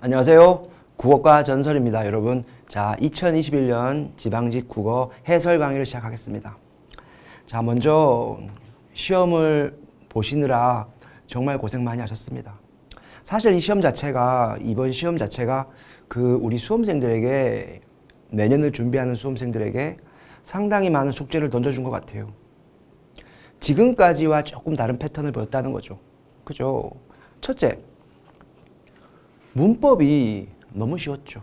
안녕하세요. 국어과 전설입니다, 여러분. 자, 2021년 지방직 국어 해설 강의를 시작하겠습니다. 자, 먼저 시험을 보시느라 정말 고생 많이 하셨습니다. 사실 이 시험 자체가, 이번 시험 자체가 우리 수험생들에게, 내년을 준비하는 수험생들에게 상당히 많은 숙제를 던져준 것 같아요. 지금까지와 조금 다른 패턴을 보였다는 거죠. 그죠? 첫째, 문법이 너무 쉬웠죠.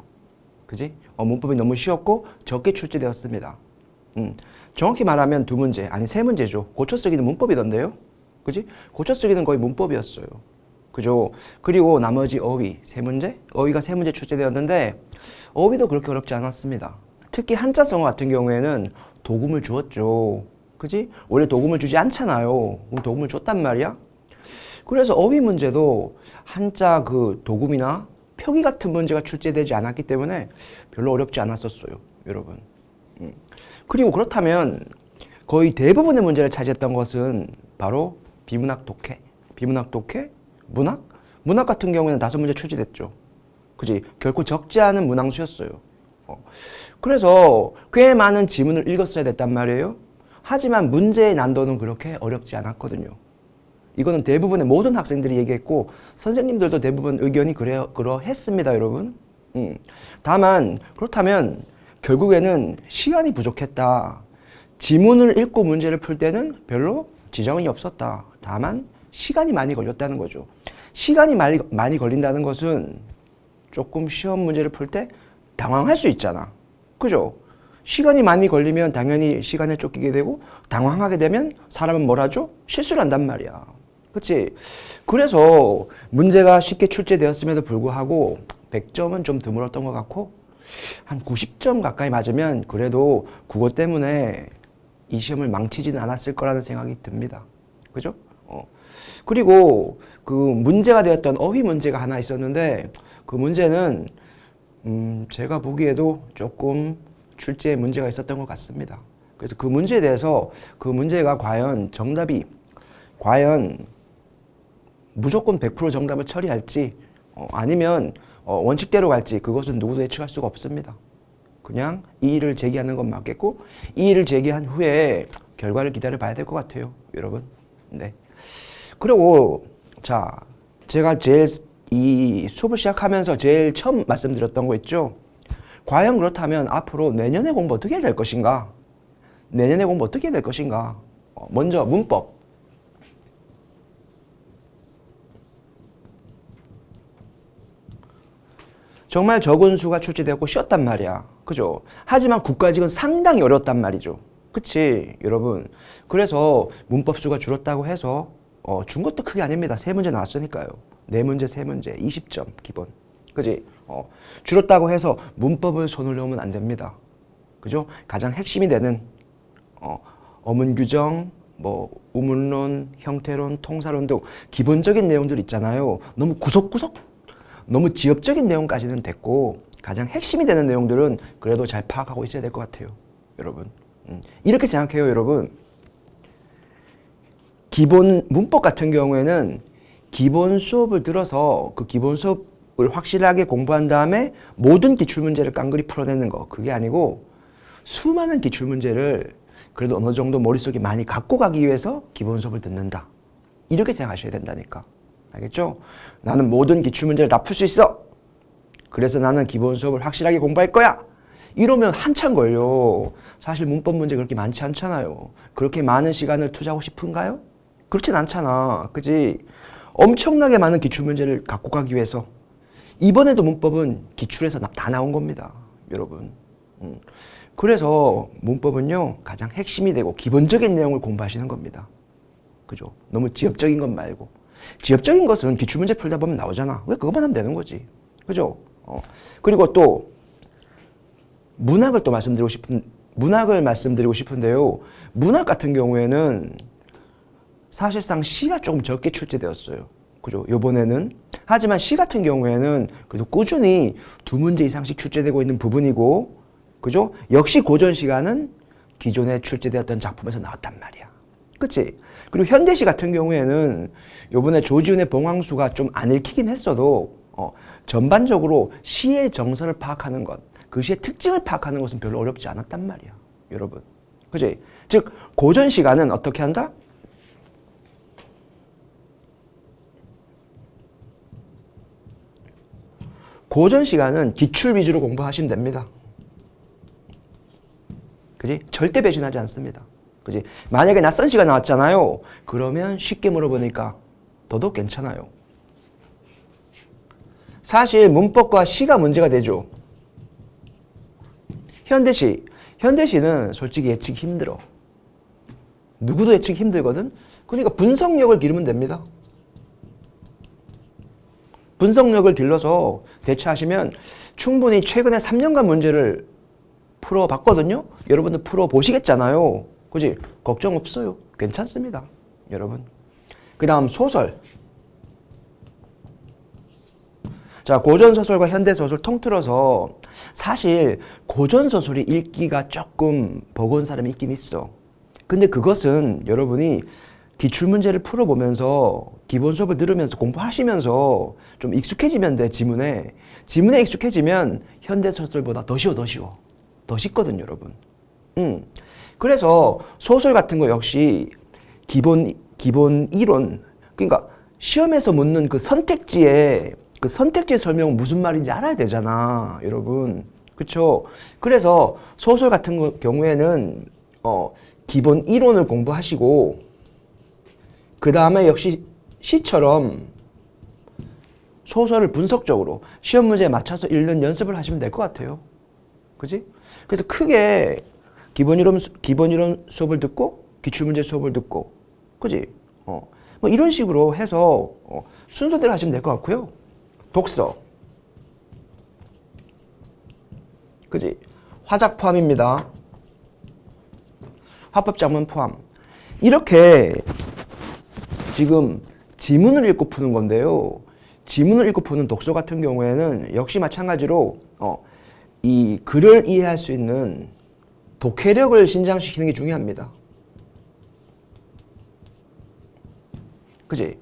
그지? 문법이 너무 쉬웠고 적게 출제되었습니다. 정확히 말하면 두 문제, 아니 세 문제죠. 고쳐쓰기는 문법이던데요. 그지? 고쳐쓰기는 거의 문법이었어요. 그죠? 그리고 나머지 어휘 세 문제? 어휘가 세 문제 출제되었는데 어휘도 그렇게 어렵지 않았습니다. 특히 한자성어 같은 경우에는 도금을 주었죠. 그지? 원래 도금을 주지 않잖아요. 그럼 도금을 줬단 말이야. 그래서 어휘 문제도 한자 도금이나 표기 같은 문제가 출제되지 않았기 때문에 별로 어렵지 않았었어요, 여러분. 그리고 그렇다면 거의 대부분의 문제를 차지했던 것은 바로 비문학 독해, 문학? 문학 같은 경우에는 5문제 출제됐죠. 그지? 결코 적지 않은 문항수였어요. 그래서 꽤 많은 지문을 읽었어야 됐단 말이에요. 하지만 문제의 난도는 그렇게 어렵지 않았거든요. 이거는 대부분의 모든 학생들이 얘기했고 선생님들도 대부분 의견이 그러했습니다, 여러분. 다만 그렇다면 결국에는 시간이 부족했다. 지문을 읽고 문제를 풀 때는 별로 지장이 없었다. 다만 시간이 많이 걸렸다는 거죠. 시간이 많이 걸린다는 것은 조금 시험 문제를 풀 때 당황할 수 있잖아. 그죠? 시간이 많이 걸리면 당연히 시간에 쫓기게 되고 당황하게 되면 사람은 뭘 하죠? 실수를 한단 말이야. 그치? 그래서 문제가 쉽게 출제되었음에도 불구하고 100점은 좀 드물었던 것 같고 한 90점 가까이 맞으면 그래도 국어 때문에 이 시험을 망치지는 않았을 거라는 생각이 듭니다. 그죠? 그리고 문제가 되었던 어휘 문제가 하나 있었는데 그 문제는 제가 보기에도 조금 출제에 문제가 있었던 것 같습니다. 그래서 그 문제에 대해서 그 문제가 과연 무조건 100% 정답을 처리할지 아니면 원칙대로 갈지 그것은 누구도 예측할 수가 없습니다. 그냥 이의를 제기하는 건 맞겠고 이의를 제기한 후에 결과를 기다려 봐야 될 것 같아요, 여러분. 네. 그리고 자, 제가 이 수업을 시작하면서 제일 처음 말씀드렸던 거 있죠. 과연 그렇다면 앞으로 내년에 공부 어떻게 해야 될 것인가? 내년에 공부 어떻게 해야 될 것인가? 먼저 문법. 정말 적은 수가 출제되었고 쉬웠단 말이야. 그죠? 하지만 국가직은 상당히 어려웠단 말이죠. 그치, 여러분. 그래서 문법 수가 줄었다고 해서 준 것도 크게 아닙니다. 3문제 나왔으니까요. 4문제, 3문제, 20점 기본. 그지? 줄었다고 해서 문법을 손을 놓으면 안 됩니다. 그죠? 가장 핵심이 되는 어문 규정, 우문론, 형태론, 통사론 등 기본적인 내용들 있잖아요. 너무 구석구석, 너무 지엽적인 내용까지는 됐고 가장 핵심이 되는 내용들은 그래도 잘 파악하고 있어야 될 것 같아요, 여러분. 이렇게 생각해요, 여러분. 기본 문법 같은 경우에는 기본 수업을 들어서 그 기본 수업을 확실하게 공부한 다음에 모든 기출문제를 깡그리 풀어내는 거, 그게 아니고 수많은 기출문제를 그래도 어느 정도 머릿속에 많이 갖고 가기 위해서 기본 수업을 듣는다. 이렇게 생각하셔야 된다니까. 알겠죠? 나는 모든 기출문제를 다 풀 수 있어. 그래서 나는 기본 수업을 확실하게 공부할 거야. 이러면 한참 걸려. 사실 문법 문제 그렇게 많지 않잖아요. 그렇게 많은 시간을 투자하고 싶은가요? 그렇진 않잖아. 그지? 엄청나게 많은 기출문제를 갖고 가기 위해서 이번에도 문법은 기출에서 다 나온 겁니다, 여러분. 그래서 문법은요 가장 핵심이 되고 기본적인 내용을 공부하시는 겁니다. 그죠? 너무 지엽적인 것 말고. 지엽적인 것은 기출문제 풀다 보면 나오잖아. 왜 그것만 하면 되는 거지. 그죠? 그리고 또 문학을 말씀드리고 싶은데요. 문학 같은 경우에는 사실상 시가 조금 적게 출제되었어요. 그죠? 요번에는. 하지만 시 같은 경우에는 그래도 꾸준히 2문제 이상씩 출제되고 있는 부분이고, 그죠? 역시 고전 시가는 기존에 출제되었던 작품에서 나왔단 말이야. 그치? 그리고 현대시 같은 경우에는 요번에 조지훈의 봉황수가 좀 안 읽히긴 했어도 전반적으로 시의 정서를 파악하는 것, 그 시의 특징을 파악하는 것은 별로 어렵지 않았단 말이야, 여러분. 그지? 즉 고전 시가는 어떻게 한다? 고전 시간은 기출 위주로 공부하시면 됩니다. 그지? 절대 배신하지 않습니다. 그지? 만약에 낯선 시가 나왔잖아요. 그러면 쉽게 물어보니까 더더욱 괜찮아요. 사실 문법과 시가 문제가 되죠. 현대시는 솔직히 예측이 힘들어. 누구도 예측이 힘들거든. 그러니까 분석력을 기르면 됩니다. 분석력을 길러서 대처하시면 충분히 최근에 3년간 문제를 풀어봤거든요. 여러분들 풀어보시겠잖아요. 그지? 걱정 없어요. 괜찮습니다. 여러분. 그 다음 소설. 자, 고전소설과 현대소설 통틀어서 사실 고전소설이 읽기가 조금 버거운 사람이 있긴 있어. 근데 그것은 여러분이 기출문제를 풀어보면서 기본 수업을 들으면서 공부하시면서 좀 익숙해지면 돼, 지문에. 지문에 익숙해지면 현대소설보다 더 쉬워. 더 쉽거든, 여러분. 그래서 소설 같은 거 역시 기본 이론, 그러니까 시험에서 묻는 그 선택지의 설명 무슨 말인지 알아야 되잖아, 여러분. 그쵸? 그래서 소설 같은 경우에는 기본 이론을 공부하시고 그 다음에 역시 시처럼 소설을 분석적으로 시험 문제에 맞춰서 읽는 연습을 하시면 될 것 같아요. 그지? 그래서 크게 기본 이론 수업을 듣고 기출문제 수업을 듣고, 그지? 뭐 이런 식으로 해서 순서대로 하시면 될 것 같고요. 독서, 그지? 화작 포함입니다. 화법 장문 포함. 이렇게 지금 지문을 읽고 푸는 건데요. 지문을 읽고 푸는 독서 같은 경우에는 역시 마찬가지로 이 글을 이해할 수 있는 독해력을 신장시키는 게 중요합니다. 그지?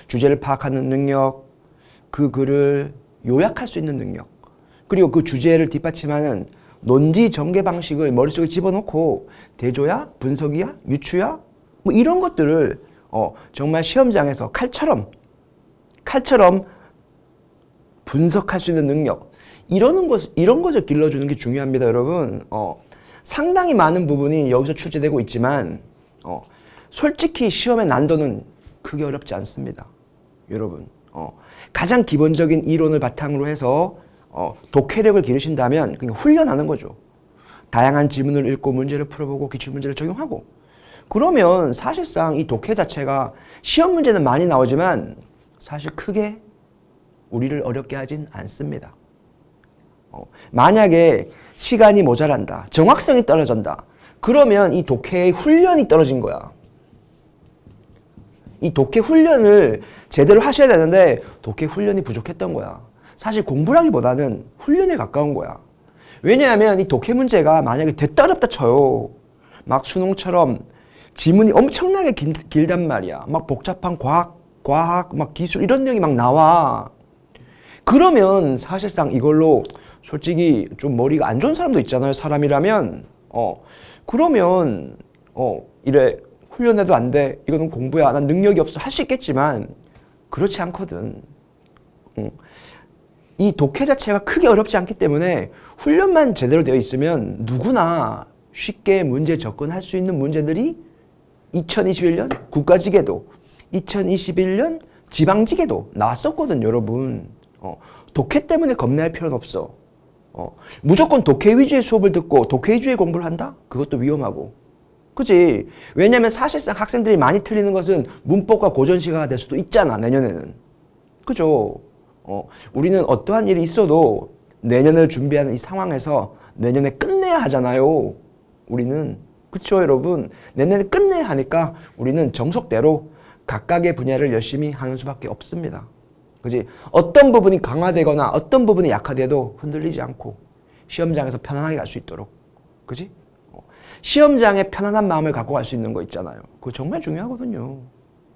주제를 파악하는 능력, 그 글을 요약할 수 있는 능력, 그리고 그 주제를 뒷받침하는 논지 전개 방식을 머릿속에 집어넣고 대조야, 분석이야, 유추야, 뭐 이런 것들을 정말 시험장에서 칼처럼 분석할 수 있는 능력, 이런 것을 길러주는 게 중요합니다, 여러분. 상당히 많은 부분이 여기서 출제되고 있지만 솔직히 시험의 난도는 크게 어렵지 않습니다, 여러분. 가장 기본적인 이론을 바탕으로 해서 독해력을 기르신다면 그냥 훈련하는 거죠. 다양한 지문을 읽고 문제를 풀어보고 기출문제를 적용하고, 그러면 사실상 이 독해 자체가 시험 문제는 많이 나오지만 사실 크게 우리를 어렵게 하진 않습니다. 만약에 시간이 모자란다, 정확성이 떨어진다, 그러면 이 독해의 훈련이 떨어진 거야. 이 독해 훈련을 제대로 하셔야 되는데 독해 훈련이 부족했던 거야. 사실 공부라기보다는 훈련에 가까운 거야. 왜냐하면 이 독해 문제가 만약에 됐다 어렵다 쳐요. 막 수능처럼 지문이 엄청나게 길단 말이야. 막 복잡한 과학, 막 기술 이런 내용이 막 나와. 그러면 사실상 이걸로 솔직히 좀 머리가 안 좋은 사람도 있잖아요, 사람이라면. 그러면 이래 훈련해도 안 돼, 이거는 공부야, 난 능력이 없어, 할 수 있겠지만 그렇지 않거든. 이 독해 자체가 크게 어렵지 않기 때문에 훈련만 제대로 되어 있으면 누구나 쉽게 문제 접근할 수 있는 문제들이 2021년 국가지개도, 2021년 지방지개도 나왔었거든, 여러분. 독해 때문에 겁내할 필요는 없어. 무조건 독해 위주의 수업을 듣고 독해 위주의 공부를 한다? 그것도 위험하고. 그치? 왜냐면 사실상 학생들이 많이 틀리는 것은 문법과 고전시가가 될 수도 있잖아, 내년에는. 그죠? 우리는 어떠한 일이 있어도 내년을 준비하는 이 상황에서 내년에 끝내야 하잖아요, 우리는. 그쵸, 여러분? 내년에 끝내야 하니까 우리는 정석대로 각각의 분야를 열심히 하는 수밖에 없습니다. 그지? 어떤 부분이 강화되거나 어떤 부분이 약화돼도 흔들리지 않고 시험장에서 편안하게 갈 수 있도록. 그지? 시험장에 편안한 마음을 갖고 갈 수 있는 거 있잖아요. 그거 정말 중요하거든요.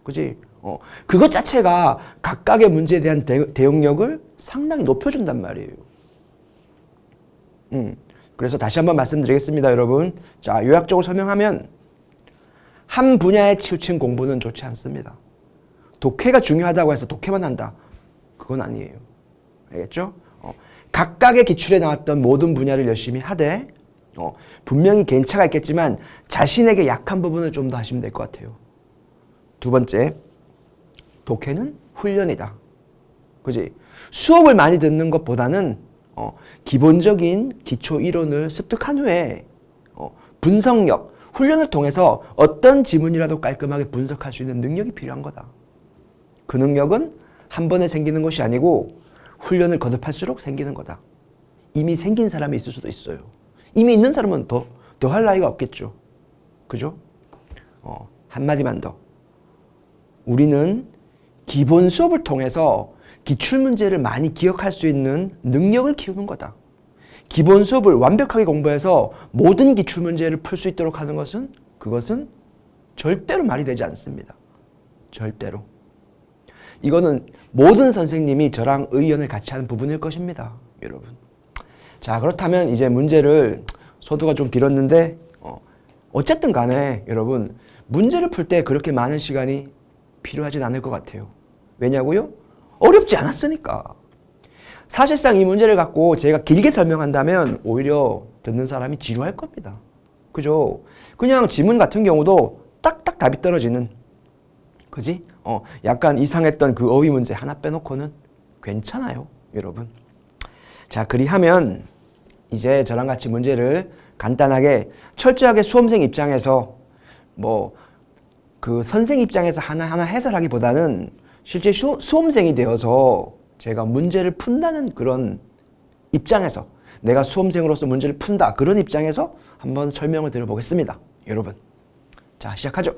그지? 그것 자체가 각각의 문제에 대한 대응력을 상당히 높여준단 말이에요. 그래서 다시 한번 말씀드리겠습니다, 여러분. 자, 요약적으로 설명하면 한 분야에 치우친 공부는 좋지 않습니다. 독해가 중요하다고 해서 독해만 한다. 그건 아니에요. 알겠죠? 각각의 기출에 나왔던 모든 분야를 열심히 하되 분명히 개인차가 있겠지만 자신에게 약한 부분을 좀 더 하시면 될 것 같아요. 두 번째, 독해는 훈련이다. 그지? 수업을 많이 듣는 것보다는 기본적인 기초 이론을 습득한 후에 분석력, 훈련을 통해서 어떤 지문이라도 깔끔하게 분석할 수 있는 능력이 필요한 거다. 그 능력은 한 번에 생기는 것이 아니고 훈련을 거듭할수록 생기는 거다. 이미 생긴 사람이 있을 수도 있어요. 이미 있는 사람은 더 할 나위가 없겠죠. 그죠? 한마디만 더. 우리는 기본 수업을 통해서 기출문제를 많이 기억할 수 있는 능력을 키우는 거다. 기본 수업을 완벽하게 공부해서 모든 기출문제를 풀 수 있도록 하는 것은 그것은 절대로 말이 되지 않습니다. 절대로. 이거는 모든 선생님이 저랑 의견을 같이 하는 부분일 것입니다. 여러분. 자, 그렇다면 이제 문제를 소두가 좀 길었는데 어쨌든 간에 여러분 문제를 풀 때 그렇게 많은 시간이 필요하진 않을 것 같아요. 왜냐고요? 어렵지 않았으니까. 사실상 이 문제를 갖고 제가 길게 설명한다면 오히려 듣는 사람이 지루할 겁니다. 그죠? 그냥 지문 같은 경우도 딱딱 답이 떨어지는, 그지? 약간 이상했던 그 어휘 문제 하나 빼놓고는 괜찮아요, 여러분. 자, 그리하면 이제 저랑 같이 문제를 간단하게 철저하게 수험생 입장에서 그 선생 입장에서 하나하나 해설하기보다는 실제 수험생이 되어서 제가 문제를 푼다는 그런 입장에서 내가 수험생으로서 문제를 푼다 그런 입장에서 한번 설명을 드려보겠습니다. 여러분. 자, 시작하죠.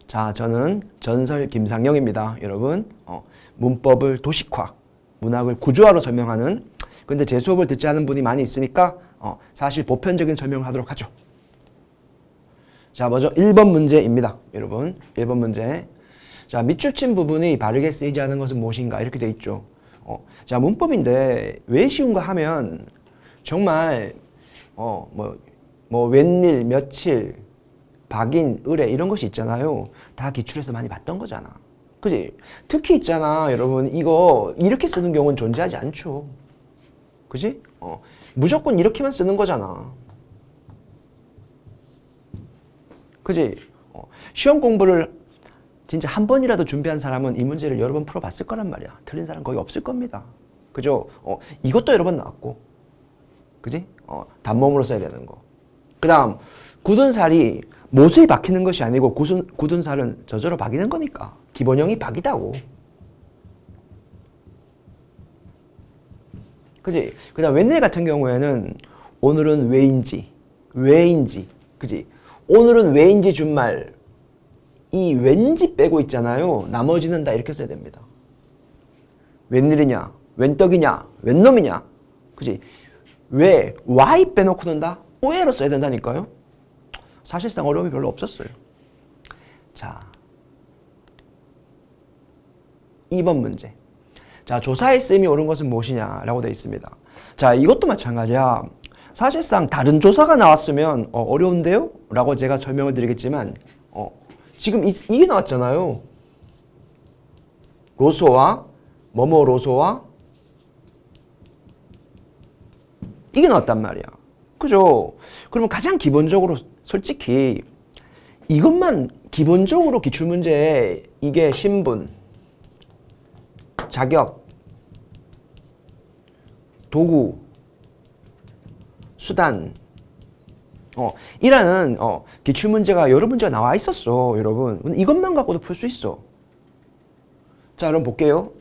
자, 저는 전설 김상영입니다. 여러분. 문법을 도식화, 문학을 구조화로 설명하는, 근데 제 수업을 듣지 않은 분이 많이 있으니까 사실 보편적인 설명을 하도록 하죠. 자, 먼저 1번 문제입니다. 여러분, 1번 문제. 자, 밑줄 친 부분이 바르게 쓰이지 않은 것은 무엇인가 이렇게 돼 있죠. 자, 문법인데 왜 쉬운가 하면 정말 웬일, 며칠, 박인, 의례 이런 것이 있잖아요. 다 기출에서 많이 봤던 거잖아. 그지? 특히 있잖아, 여러분. 이거 이렇게 쓰는 경우는 존재하지 않죠. 그지? 무조건 이렇게만 쓰는 거잖아. 그지? 시험 공부를 진짜 한 번이라도 준비한 사람은 이 문제를 여러 번 풀어봤을 거란 말이야. 틀린 사람 거의 없을 겁니다. 그죠? 이것도 여러 번 나왔고. 그지? 단몸으로 써야 되는 거. 그 다음, 굳은 살이 못에 박히는 것이 아니고 굳은 살은 저절로 박이는 거니까. 기본형이 박이다고. 그지? 그 다음, 웬일 같은 경우에는 오늘은 왜인지, 그지? 오늘은 왜인지 준말, 이 왠지 빼고 있잖아요. 나머지는 다 이렇게 써야 됩니다. 웬일이냐, 웬떡이냐, 웬놈이냐, 그지? 왜, why 빼놓고는 다 오해로 써야 된다니까요. 사실상 어려움이 별로 없었어요. 자, 2번 문제. 자, 조사의 쓰임이 옳은 것은 무엇이냐라고 되어 있습니다. 자, 이것도 마찬가지야. 사실상 다른 조사가 나왔으면 어려운데요? 라고 제가 설명을 드리겠지만 지금 이게 나왔잖아요. 로소와 뭐뭐 로소와 이게 나왔단 말이야. 그죠? 그러면 가장 기본적으로 솔직히 이것만 기본적으로 기출문제에 이게 신분, 자격, 도구, 수단 이라는 기출문제가 여러 문제가 나와 있었어, 여러분. 이것만 갖고도 풀 수 있어. 자, 그럼 볼게요.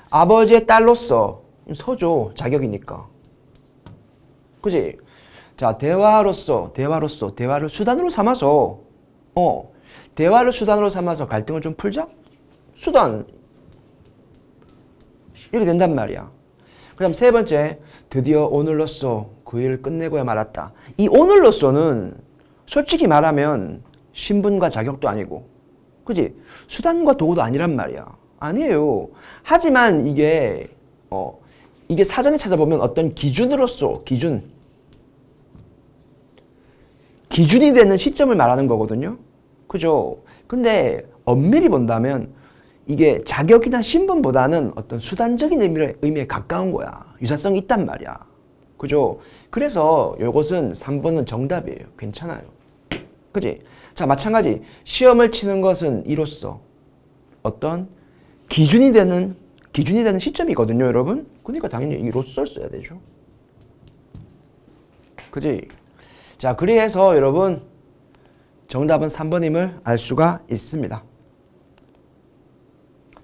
아버지의 딸로서 서죠, 자격이니까. 그지? 자, 대화를 수단으로 삼아서 대화를 수단으로 삼아서 갈등을 좀 풀자? 수단 이렇게 된단 말이야. 그다음 세 번째, 드디어 오늘로써 그 일을 끝내고야 말았다. 이 오늘로써는 솔직히 말하면 신분과 자격도 아니고, 그지? 수단과 도구도 아니란 말이야. 아니에요. 하지만 이게 사전에 찾아보면 어떤 기준으로서 기준이 되는 시점을 말하는 거거든요. 그죠? 근데 엄밀히 본다면 이게 자격이나 신분보다는 어떤 수단적인 의미에 가까운 거야. 유사성이 있단 말이야. 그죠? 그래서 이것은 3번은 정답이에요. 괜찮아요. 그지? 자, 마찬가지. 시험을 치는 것은 이로써 어떤 기준이 되는 시점이거든요, 여러분. 그러니까 당연히 이로써를 써야 되죠. 그지? 자, 그래서 여러분 정답은 3번임을 알 수가 있습니다.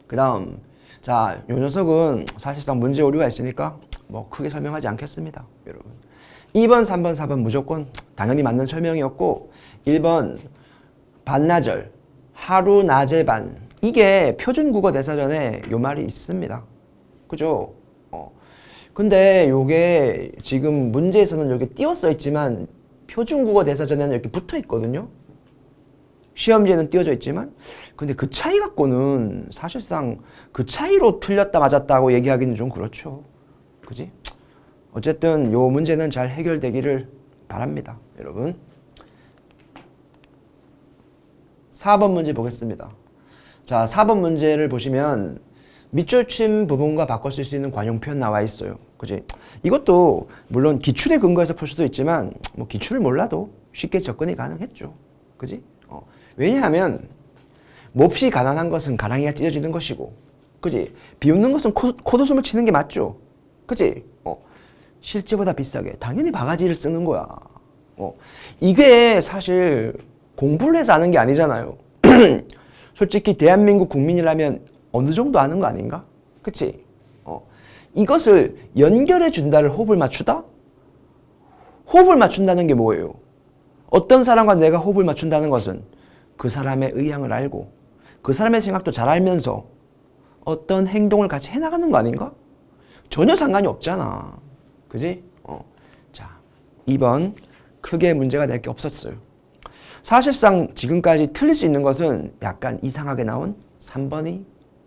그 다음, 자, 요 녀석은 사실상 문제 오류가 있으니까 뭐 크게 설명하지 않겠습니다, 여러분. 2번, 3번, 4번 무조건 당연히 맞는 설명이었고, 1번 반나절, 하루 낮에 반, 이게 표준국어 대사전에 요 말이 있습니다. 그죠? 근데 요게 지금 문제에서는 여기 띄어써 있지만 표준국어 대사전에는 이렇게 붙어 있거든요. 시험지에는 띄어져 있지만, 근데 그 차이 갖고는 사실상 그 차이로 틀렸다 맞았다고 얘기하기는 좀 그렇죠. 그지? 어쨌든 요 문제는 잘 해결되기를 바랍니다, 여러분. 4번 문제 보겠습니다. 자, 4번 문제를 보시면 밑줄 친 부분과 바꿔 쓸 수 있는 관용 표현 나와 있어요. 그지? 이것도 물론 기출에 근거해서 풀 수도 있지만 뭐 기출을 몰라도 쉽게 접근이 가능했죠. 그지? 왜냐하면 몹시 가난한 것은 가랑이가 찢어지는 것이고, 그지? 비웃는 것은 코웃음을 치는 게 맞죠. 그지? 실제보다 비싸게 당연히 바가지를 쓰는 거야. 이게 사실 공부를 해서 아는 게 아니잖아요. 솔직히 대한민국 국민이라면 어느 정도 아는 거 아닌가? 그치? 이것을 연결해 준다를 호흡을 맞추다? 호흡을 맞춘다는 게 뭐예요? 어떤 사람과 내가 호흡을 맞춘다는 것은 그 사람의 의향을 알고 그 사람의 생각도 잘 알면서 어떤 행동을 같이 해나가는 거 아닌가? 전혀 상관이 없잖아. 그지? 자, 2번 크게 문제가 될 게 없었어요. 사실상 지금까지 틀릴 수 있는 것은 약간 이상하게 나온 3번이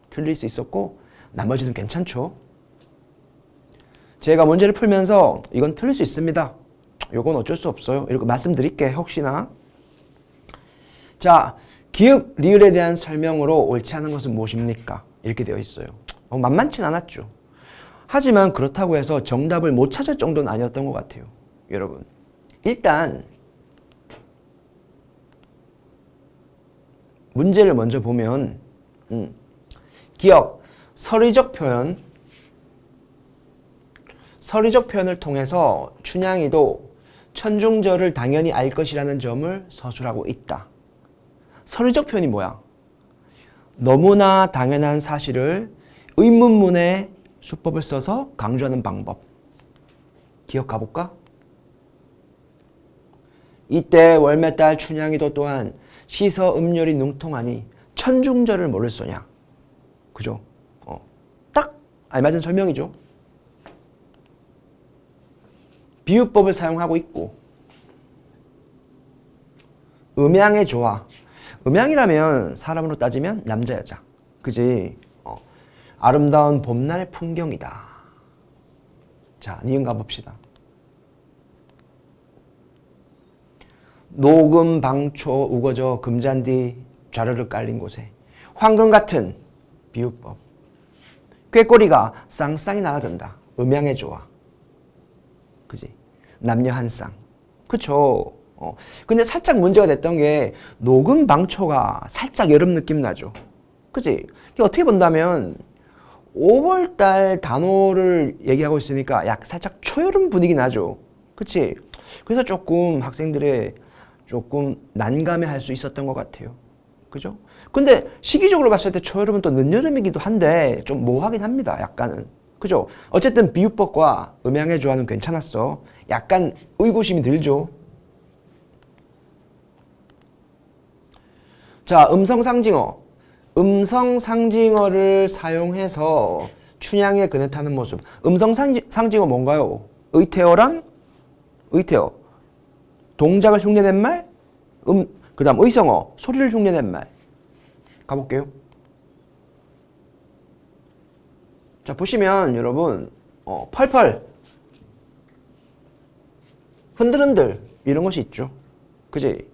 틀릴 수 있었고 나머지는 괜찮죠. 제가 문제를 풀면서 이건 틀릴 수 있습니다. 이건 어쩔 수 없어요. 이렇게 말씀드릴게 혹시나. 자, 기역, 리을에 대한 설명으로 옳지 않은 것은 무엇입니까? 이렇게 되어 있어요. 만만치 않았죠. 하지만 그렇다고 해서 정답을 못 찾을 정도는 아니었던 것 같아요. 여러분, 일단 문제를 먼저 보면 기역, 서리적 표현을 통해서 춘향이도 천중절을 당연히 알 것이라는 점을 서술하고 있다. 서리적 표현이 뭐야? 너무나 당연한 사실을 의문문에 수법을 써서 강조하는 방법. 기억 가볼까? 이때 월매딸 춘향이도 또한 시서 음열이 능통하니 천중절을 뭐를 써냐? 그죠? 딱 알맞은 설명이죠. 비유법을 사용하고 있고, 음양의 조화. 음양이라면 사람으로 따지면 남자 여자. 그지? 아름다운 봄날의 풍경이다. 자, 니은 가봅시다. 녹음 방초 우거져 금잔디 좌르르 깔린 곳에 황금 같은 비유법. 꾀꼬리가 쌍쌍이 날아든다. 음양의 조화. 그지? 남녀 한 쌍. 그쵸? 근데 살짝 문제가 됐던 게 녹음 방초가 살짝 여름 느낌 나죠. 그치? 어떻게 본다면 5월달 단오를 얘기하고 있으니까 살짝 초여름 분위기 나죠. 그치? 그래서 조금 학생들의 조금 난감해 할 수 있었던 것 같아요. 그죠? 근데 시기적으로 봤을 때 초여름은 또 늦여름이기도 한데 좀 모호하긴 합니다. 약간은. 그죠? 어쨌든 비유법과 음양의 조화는 괜찮았어. 약간 의구심이 들죠. 자, 음성상징어. 음성상징어를 사용해서 춘향의 그네 타는 모습. 음성 상징은 뭔가요? 의태어랑 의태어. 동작을 흉내낸 말, 그 다음 의성어, 소리를 흉내낸 말. 가볼게요. 자, 보시면 여러분, 펄펄, 흔들흔들, 이런 것이 있죠. 그지?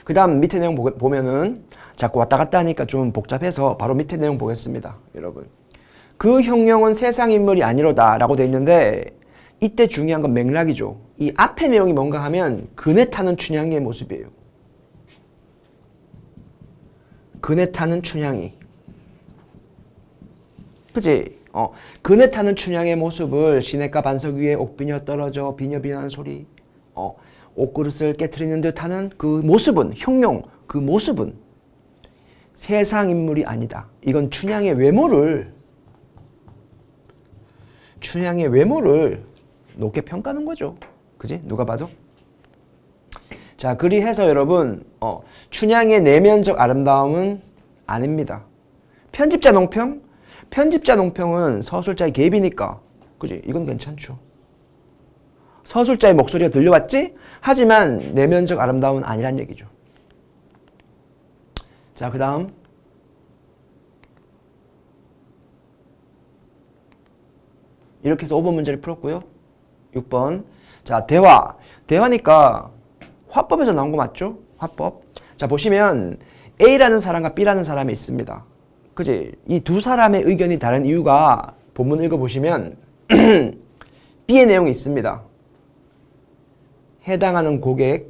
그 다음 밑에 내용 보면은 자꾸 왔다 갔다 하니까 좀 복잡해서 바로 밑에 내용 보겠습니다. 여러분. 그 형용은 세상 인물이 아니로다 라고 돼 있는데 이때 중요한 건 맥락이죠. 이 앞에 내용이 뭔가 하면 그네 타는 춘향이의 모습이에요. 그네 타는 춘향이. 그치? 그네 타는 춘향의 모습을 시냇가 반석 위에 옥비녀 떨어져 비녀 비나는 소리. 옷그릇을 깨트리는 듯 하는 그 모습은, 형용, 그 모습은 세상 인물이 아니다. 이건 춘향의 외모를 높게 평가하는 거죠. 그지? 누가 봐도. 자, 그리해서 여러분, 춘향의 내면적 아름다움은 아닙니다. 편집자 농평은 서술자의 개입이니까. 그지? 이건 괜찮죠. 서술자의 목소리가 들려왔지? 하지만 내면적 아름다움은 아니란 얘기죠. 자, 그 다음. 이렇게 해서 5번 문제를 풀었고요. 6번. 자, 대화니까 화법에서 나온 거 맞죠? 화법. 자, 보시면 A라는 사람과 B라는 사람이 있습니다. 그지? 이 두 사람의 의견이 다른 이유가 본문 읽어보시면 B의 내용이 있습니다. 해당하는 고객,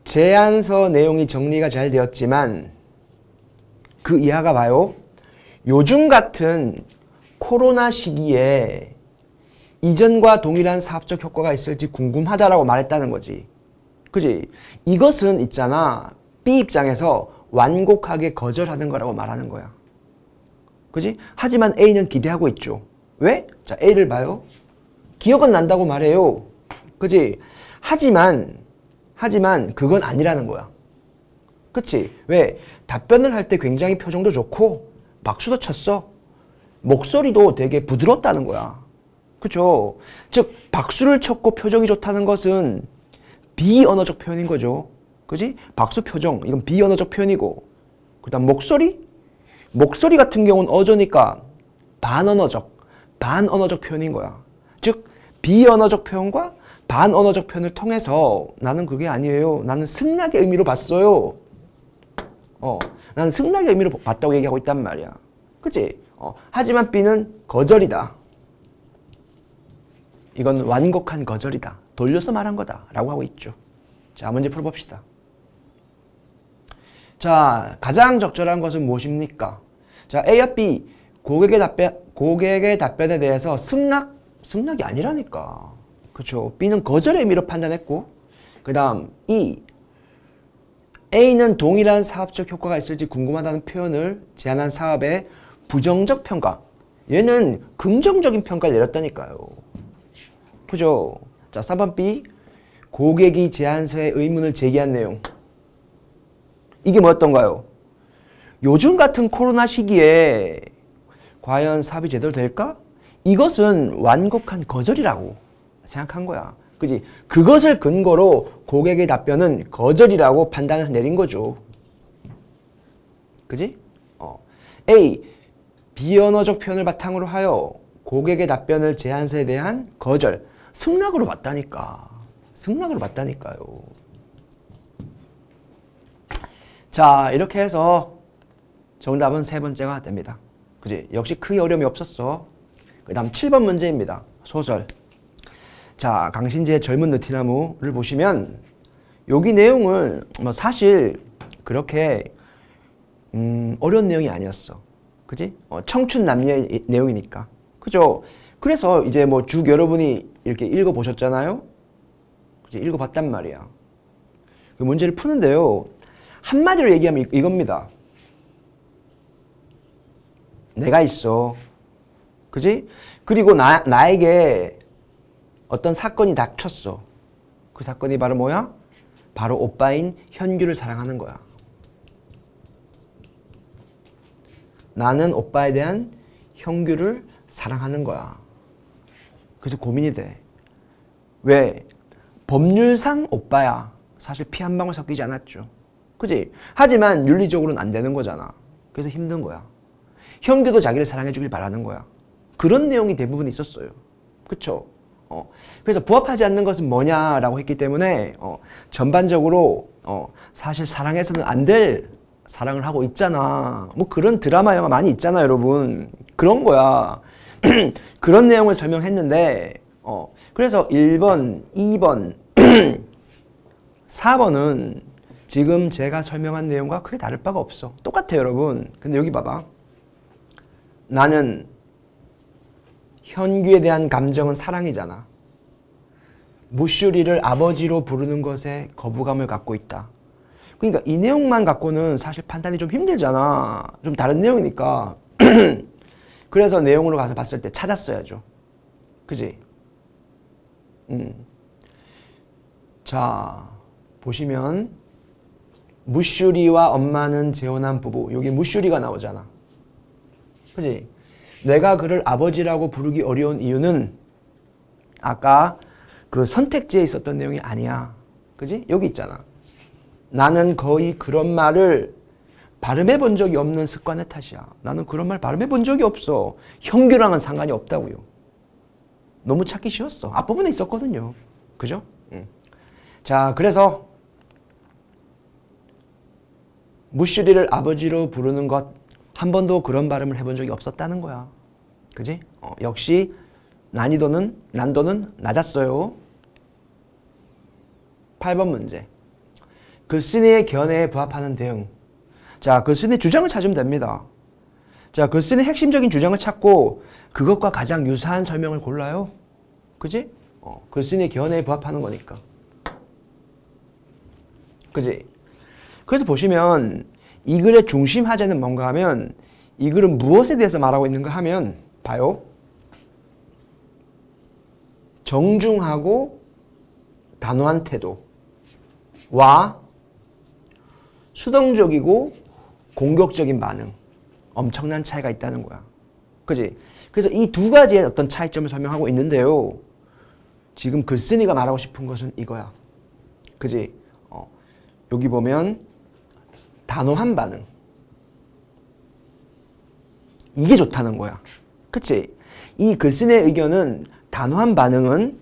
제안서 내용이 정리가 잘 되었지만 그 이하가 봐요. 요즘 같은 코로나 시기에 이전과 동일한 사업적 효과가 있을지 궁금하다라고 말했다는 거지. 그지? 이것은 있잖아. B 입장에서 완곡하게 거절하는 거라고 말하는 거야. 그지? 하지만 A는 기대하고 있죠. 왜? 자, A를 봐요. 기억은 난다고 말해요. 그지? 하지만 그건 아니라는 거야. 그치? 왜? 답변을 할 때 굉장히 표정도 좋고 박수도 쳤어. 목소리도 되게 부드럽다는 거야. 그쵸? 즉 박수를 쳤고 표정이 좋다는 것은 비언어적 표현인 거죠. 그지? 박수 표정, 이건 비언어적 표현이고, 그 다음 목소리 같은 경우는 어조니까 반언어적 표현인 거야. 즉 비언어적 표현과 반언어적 표현을 통해서 나는 그게 아니에요. 나는 승낙의 의미로 봤어요. 나는 승낙의 의미로 봤다고 얘기하고 있단 말이야. 그치? 하지만 B는 거절이다. 이건 완곡한 거절이다. 돌려서 말한 거다. 라고 하고 있죠. 자, 문제 풀어봅시다. 자, 가장 적절한 것은 무엇입니까? 자, A와 B, 고객의 답변에 대해서 승낙이 아니라니까. 그렇죠. B는 거절의 의미로 판단했고, 그 다음 E, A는 동일한 사업적 효과가 있을지 궁금하다는 표현을 제안한 사업의 부정적 평가. 얘는 긍정적인 평가를 내렸다니까요. 그죠? 자, 3번 B, 고객이 제안서에 의문을 제기한 내용. 이게 뭐였던가요? 요즘 같은 코로나 시기에 과연 사업이 제대로 될까? 이것은 완곡한 거절이라고 생각한 거야. 그지? 그것을 근거로 고객의 답변은 거절이라고 판단을 내린 거죠. 그지? A, 비언어적 표현을 바탕으로 하여 고객의 답변을 제안서에 대한 거절. 승낙으로 봤다니까요. 자, 이렇게 해서 정답은 세 번째가 됩니다. 그지? 역시 크게 어려움이 없었어. 그 다음 7번 문제입니다. 소설. 자, 강신재의 젊은 느티나무를 보시면 여기 내용은 뭐 사실 그렇게 어려운 내용이 아니었어. 그지? 청춘 남녀의 내용이니까. 그죠? 그래서 이제 뭐 쭉 여러분이 이렇게 읽어보셨잖아요? 그지? 읽어봤단 말이야. 그 문제를 푸는데요. 한마디로 얘기하면 이겁니다. 내가 있어. 그지? 그리고 나에게 어떤 사건이 닥쳤어. 그 사건이 바로 뭐야? 바로 오빠인 현규를 사랑하는 거야. 나는 오빠에 대한 형규를 사랑하는 거야. 그래서 고민이 돼. 왜? 법률상 오빠야. 사실 피 한 방울 섞이지 않았죠. 그지? 하지만 윤리적으로는 안 되는 거잖아. 그래서 힘든 거야. 형규도 자기를 사랑해 주길 바라는 거야. 그런 내용이 대부분 있었어요. 그쵸? 그래서 부합하지 않는 것은 뭐냐라고 했기 때문에 전반적으로 사실 사랑해서는 안 될 사랑을 하고 있잖아. 뭐 그런 드라마 영화 많이 있잖아, 여러분. 그런 거야. 그런 내용을 설명했는데 그래서 1번, 2번, 4번은 지금 제가 설명한 내용과 크게 다를 바가 없어. 똑같아요, 여러분. 근데 여기 봐봐. 나는 현규에 대한 감정은 사랑이잖아. 무슈리를 아버지로 부르는 것에 거부감을 갖고 있다. 그러니까 이 내용만 갖고는 사실 판단이 좀 힘들잖아. 좀 다른 내용이니까. 그래서 내용으로 가서 봤을 때 찾았어야죠. 그지? 자, 보시면 무슈리와 엄마는 재혼한 부부. 여기 무슈리가 나오잖아. 그지? 내가 그를 아버지라고 부르기 어려운 이유는 아까 그 선택지에 있었던 내용이 아니야. 그지? 여기 있잖아. 나는 거의 그런 말을 발음해 본 적이 없는 습관의 탓이야. 나는 그런 말 발음해 본 적이 없어. 형규랑은 상관이 없다고요. 너무 찾기 쉬웠어. 앞부분에 있었거든요. 그죠? 자, 그래서 무슈리를 아버지로 부르는 것 한 번도 그런 발음을 해본 적이 없었다는 거야. 그지? 역시 난도는 낮았어요. 8번 문제. 글쓴이의 견해에 부합하는 대응. 자, 글쓴이 주장을 찾으면 됩니다. 자, 글쓴이 핵심적인 주장을 찾고 그것과 가장 유사한 설명을 골라요. 그지? 글쓴이의 견해에 부합하는 거니까. 그지? 그래서 보시면 이 글의 중심 화제는 뭔가 하면 이 글은 무엇에 대해서 말하고 있는가 하면 봐요. 정중하고 단호한 태도와 수동적이고 공격적인 반응. 엄청난 차이가 있다는 거야. 그지? 그래서 이 두 가지의 어떤 차이점을 설명하고 있는데요. 지금 글쓴이가 말하고 싶은 것은 이거야. 그지? 여기 보면 단호한 반응. 이게 좋다는 거야. 그치? 이 글쓴이의 의견은 단호한 반응은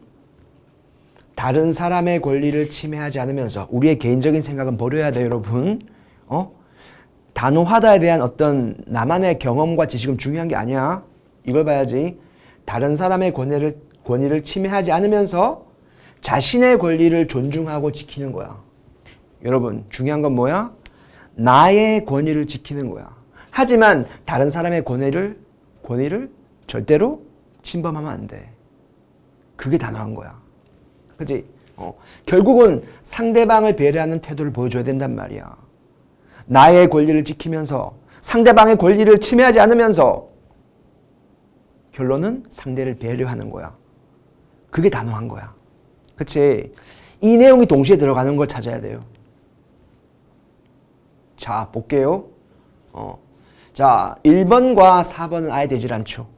다른 사람의 권리를 침해하지 않으면서 우리의 개인적인 생각은 버려야 돼요, 여러분. 단호하다에 대한 어떤 나만의 경험과 지식은 중요한 게 아니야. 이걸 봐야지. 다른 사람의 권위를 침해하지 않으면서 자신의 권리를 존중하고 지키는 거야. 여러분, 중요한 건 뭐야? 나의 권위를 지키는 거야. 하지만 다른 사람의 권위를 절대로 침범하면 안 돼. 그게 단호한 거야. 그치? 결국은 상대방을 배려하는 태도를 보여줘야 된단 말이야. 나의 권리를 지키면서 상대방의 권리를 침해하지 않으면서 결론은 상대를 배려하는 거야. 그게 단호한 거야. 그치? 이 내용이 동시에 들어가는 걸 찾아야 돼요. 자, 볼게요. 자, 1번과 4번은 아예 되질 않죠.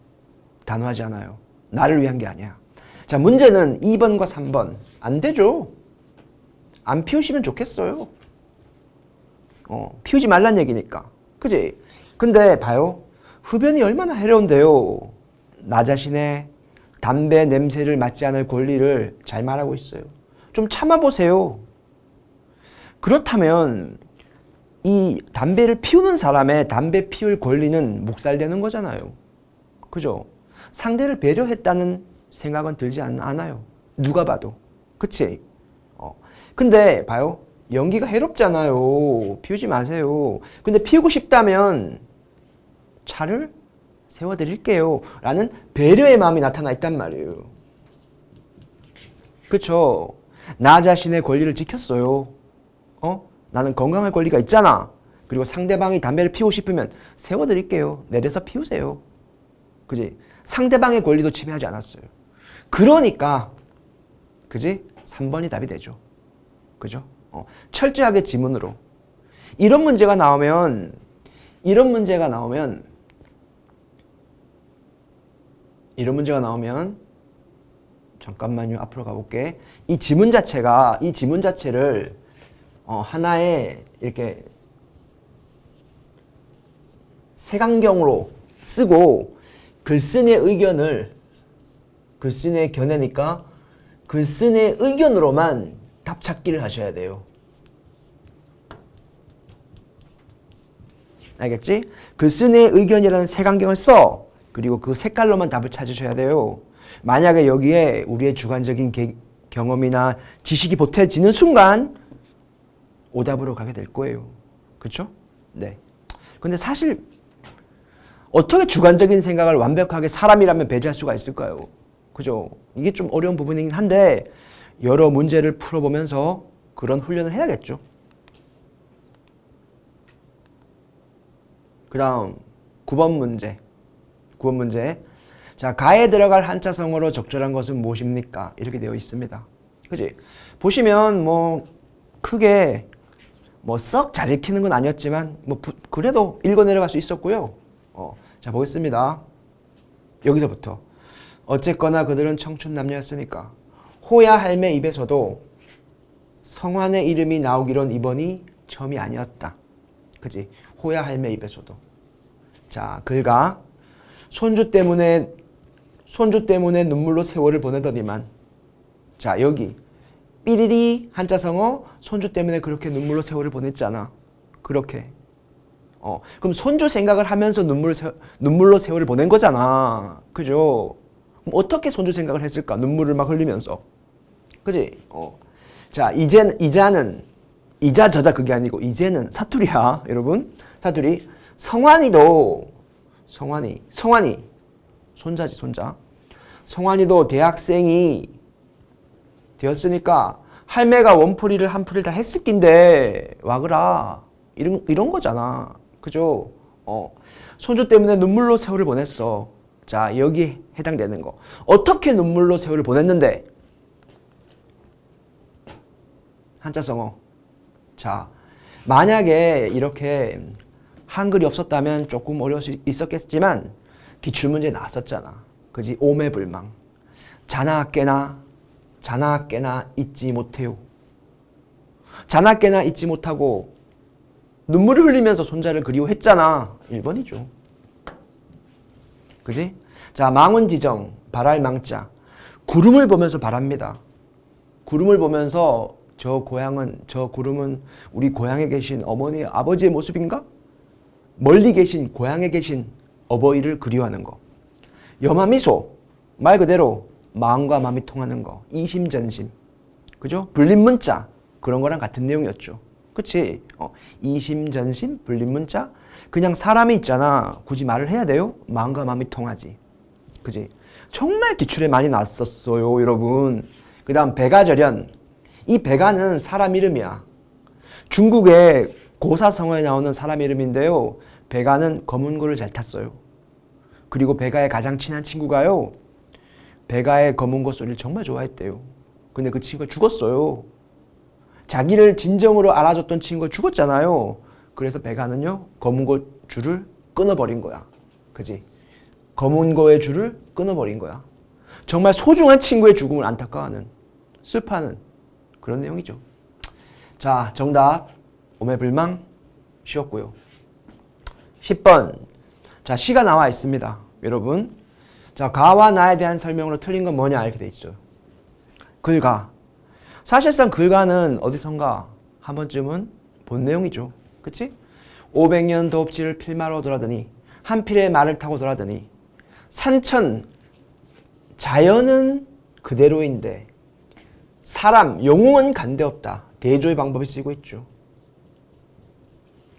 단호하지 않아요. 나를 위한 게 아니야. 자, 문제는 2번과 3번. 안 되죠. 안 피우시면 좋겠어요. 피우지 말란 얘기니까. 그지? 근데 봐요. 흡연이 얼마나 해로운데요. 나 자신의 담배 냄새를 맡지 않을 권리를 잘 말하고 있어요. 좀 참아보세요. 그렇다면 이 담배를 피우는 사람의 담배 피울 권리는 묵살되는 거잖아요. 그죠? 상대를 배려했다는 생각은 들지 않아요. 누가 봐도. 그치? 근데 봐요. 연기가 해롭잖아요. 피우지 마세요. 근데 피우고 싶다면 차를 세워드릴게요. 라는 배려의 마음이 나타나 있단 말이에요. 그쵸? 나 자신의 권리를 지켰어요. 나는 건강할 권리가 있잖아. 그리고 상대방이 담배를 피우고 싶으면 세워드릴게요. 내려서 피우세요. 그지? 상대방의 권리도 침해하지 않았어요. 그러니까 그지? 3번이 답이 되죠. 그죠? 철저하게 지문으로. 이런 문제가 나오면 이런 문제가 나오면 잠깐만요. 앞으로 가볼게. 이 지문 자체를 하나의 이렇게 색안경으로 쓰고 글쓴이의 견해니까 글쓴이의 의견으로만 답 찾기를 하셔야 돼요. 알겠지? 글쓴이의 의견이라는 색안경을 써. 그리고 그 색깔로만 답을 찾으셔야 돼요. 만약에 여기에 우리의 주관적인 경험이나 지식이 보태지는 순간 오답으로 가게 될 거예요. 그렇죠? 네. 근데 사실 어떻게 주관적인 생각을 완벽하게 사람이라면 배제할 수가 있을까요? 그죠? 이게 좀 어려운 부분이긴 한데 여러 문제를 풀어보면서 그런 훈련을 해야겠죠. 그 다음 9번 문제. 자, 가에 들어갈 한자성어로 적절한 것은 무엇입니까? 이렇게 되어 있습니다. 그지? 보시면 뭐 크게 뭐 썩 잘 읽히는 건 아니었지만 뭐 그래도 읽어 내려갈 수 있었고요. 자, 보겠습니다. 여기서부터 어쨌거나 그들은 청춘 남녀였으니까 호야 할매 입에서도 성환의 이름이 나오기론 이번이 처음이 아니었다. 그지? 호야 할매 입에서도. 자, 글가 손주 때문에 눈물로 세월을 보내더니만. 자, 여기 삐리리 한자성어 손주 때문에 그렇게 눈물로 세월을 보냈잖아. 그렇게. 그럼 손주 생각을 하면서 눈물로 세월을 보낸 거잖아. 그죠? 그럼 어떻게 손주 생각을 했을까? 눈물을 막 흘리면서. 그지? 자, 이자는 이자 저자 그게 아니고 이제는 사투리야, 여러분. 사투리. 성환이 손자지, 손자. 성환이도 대학생이 되었으니까 할매가 원풀이를 한풀이를 다 했을 낀데 와그라 이런 거잖아. 그죠? 손주 때문에 눈물로 세월을 보냈어. 자, 여기 해당되는 거. 어떻게 눈물로 세월을 보냈는데? 한자성어. 자, 만약에 이렇게 한글이 없었다면 조금 어려울 수 있었겠지만 기출문제 나왔었잖아. 그지? 오매불망. 자나 깨나 잊지 못해요. 자나 깨나 잊지 못하고 눈물을 흘리면서 손자를 그리워했잖아. 1번이죠. 그지? 자, 망운지정, 발할 망자. 구름을 보면서 발합니다. 구름을 보면서 저 구름은 우리 고향에 계신 어머니, 아버지의 모습인가? 멀리 계신 고향에 계신 어버이를 그리워하는 거. 염화미소, 말 그대로 마음과 마음이 통하는 거. 이심전심. 그죠? 불림문자, 그런 거랑 같은 내용이었죠. 그치? 이심전심, 불림문자. 그냥 사람이 있잖아. 굳이 말을 해야 돼요? 마음과 마음이 통하지. 그지? 정말 기출에 많이 나왔었어요, 여러분. 그 다음 백아절연. 이 백아는 사람 이름이야. 중국의 고사성어에 나오는 사람 이름인데요. 백아는 검은고를 잘 탔어요. 그리고 백아의 가장 친한 친구가요. 백아의 검은고 소리를 정말 좋아했대요. 근데 그 친구가 죽었어요. 자기를 진정으로 알아줬던 친구가 죽었잖아요. 그래서 백아는요. 검은고 줄을 끊어버린 거야. 그지? 검은고의 줄을 끊어버린 거야. 정말 소중한 친구의 죽음을 안타까워하는, 슬퍼하는 그런 내용이죠. 자, 정답 오매불망 쉬웠고요. 10번. 자, 시가 나와 있습니다. 여러분. 자, 가와 나에 대한 설명으로 틀린 건 뭐냐 이렇게 돼 있죠. 글가. 사실상 글가는 어디선가 한 번쯤은 본 내용이죠. 그치? 500년 도읍지를 필마로 돌아더니 한 필의 말을 타고 돌아더니 산천 자연은 그대로인데 사람 영웅은 간데없다. 대조의 방법이 쓰이고 있죠.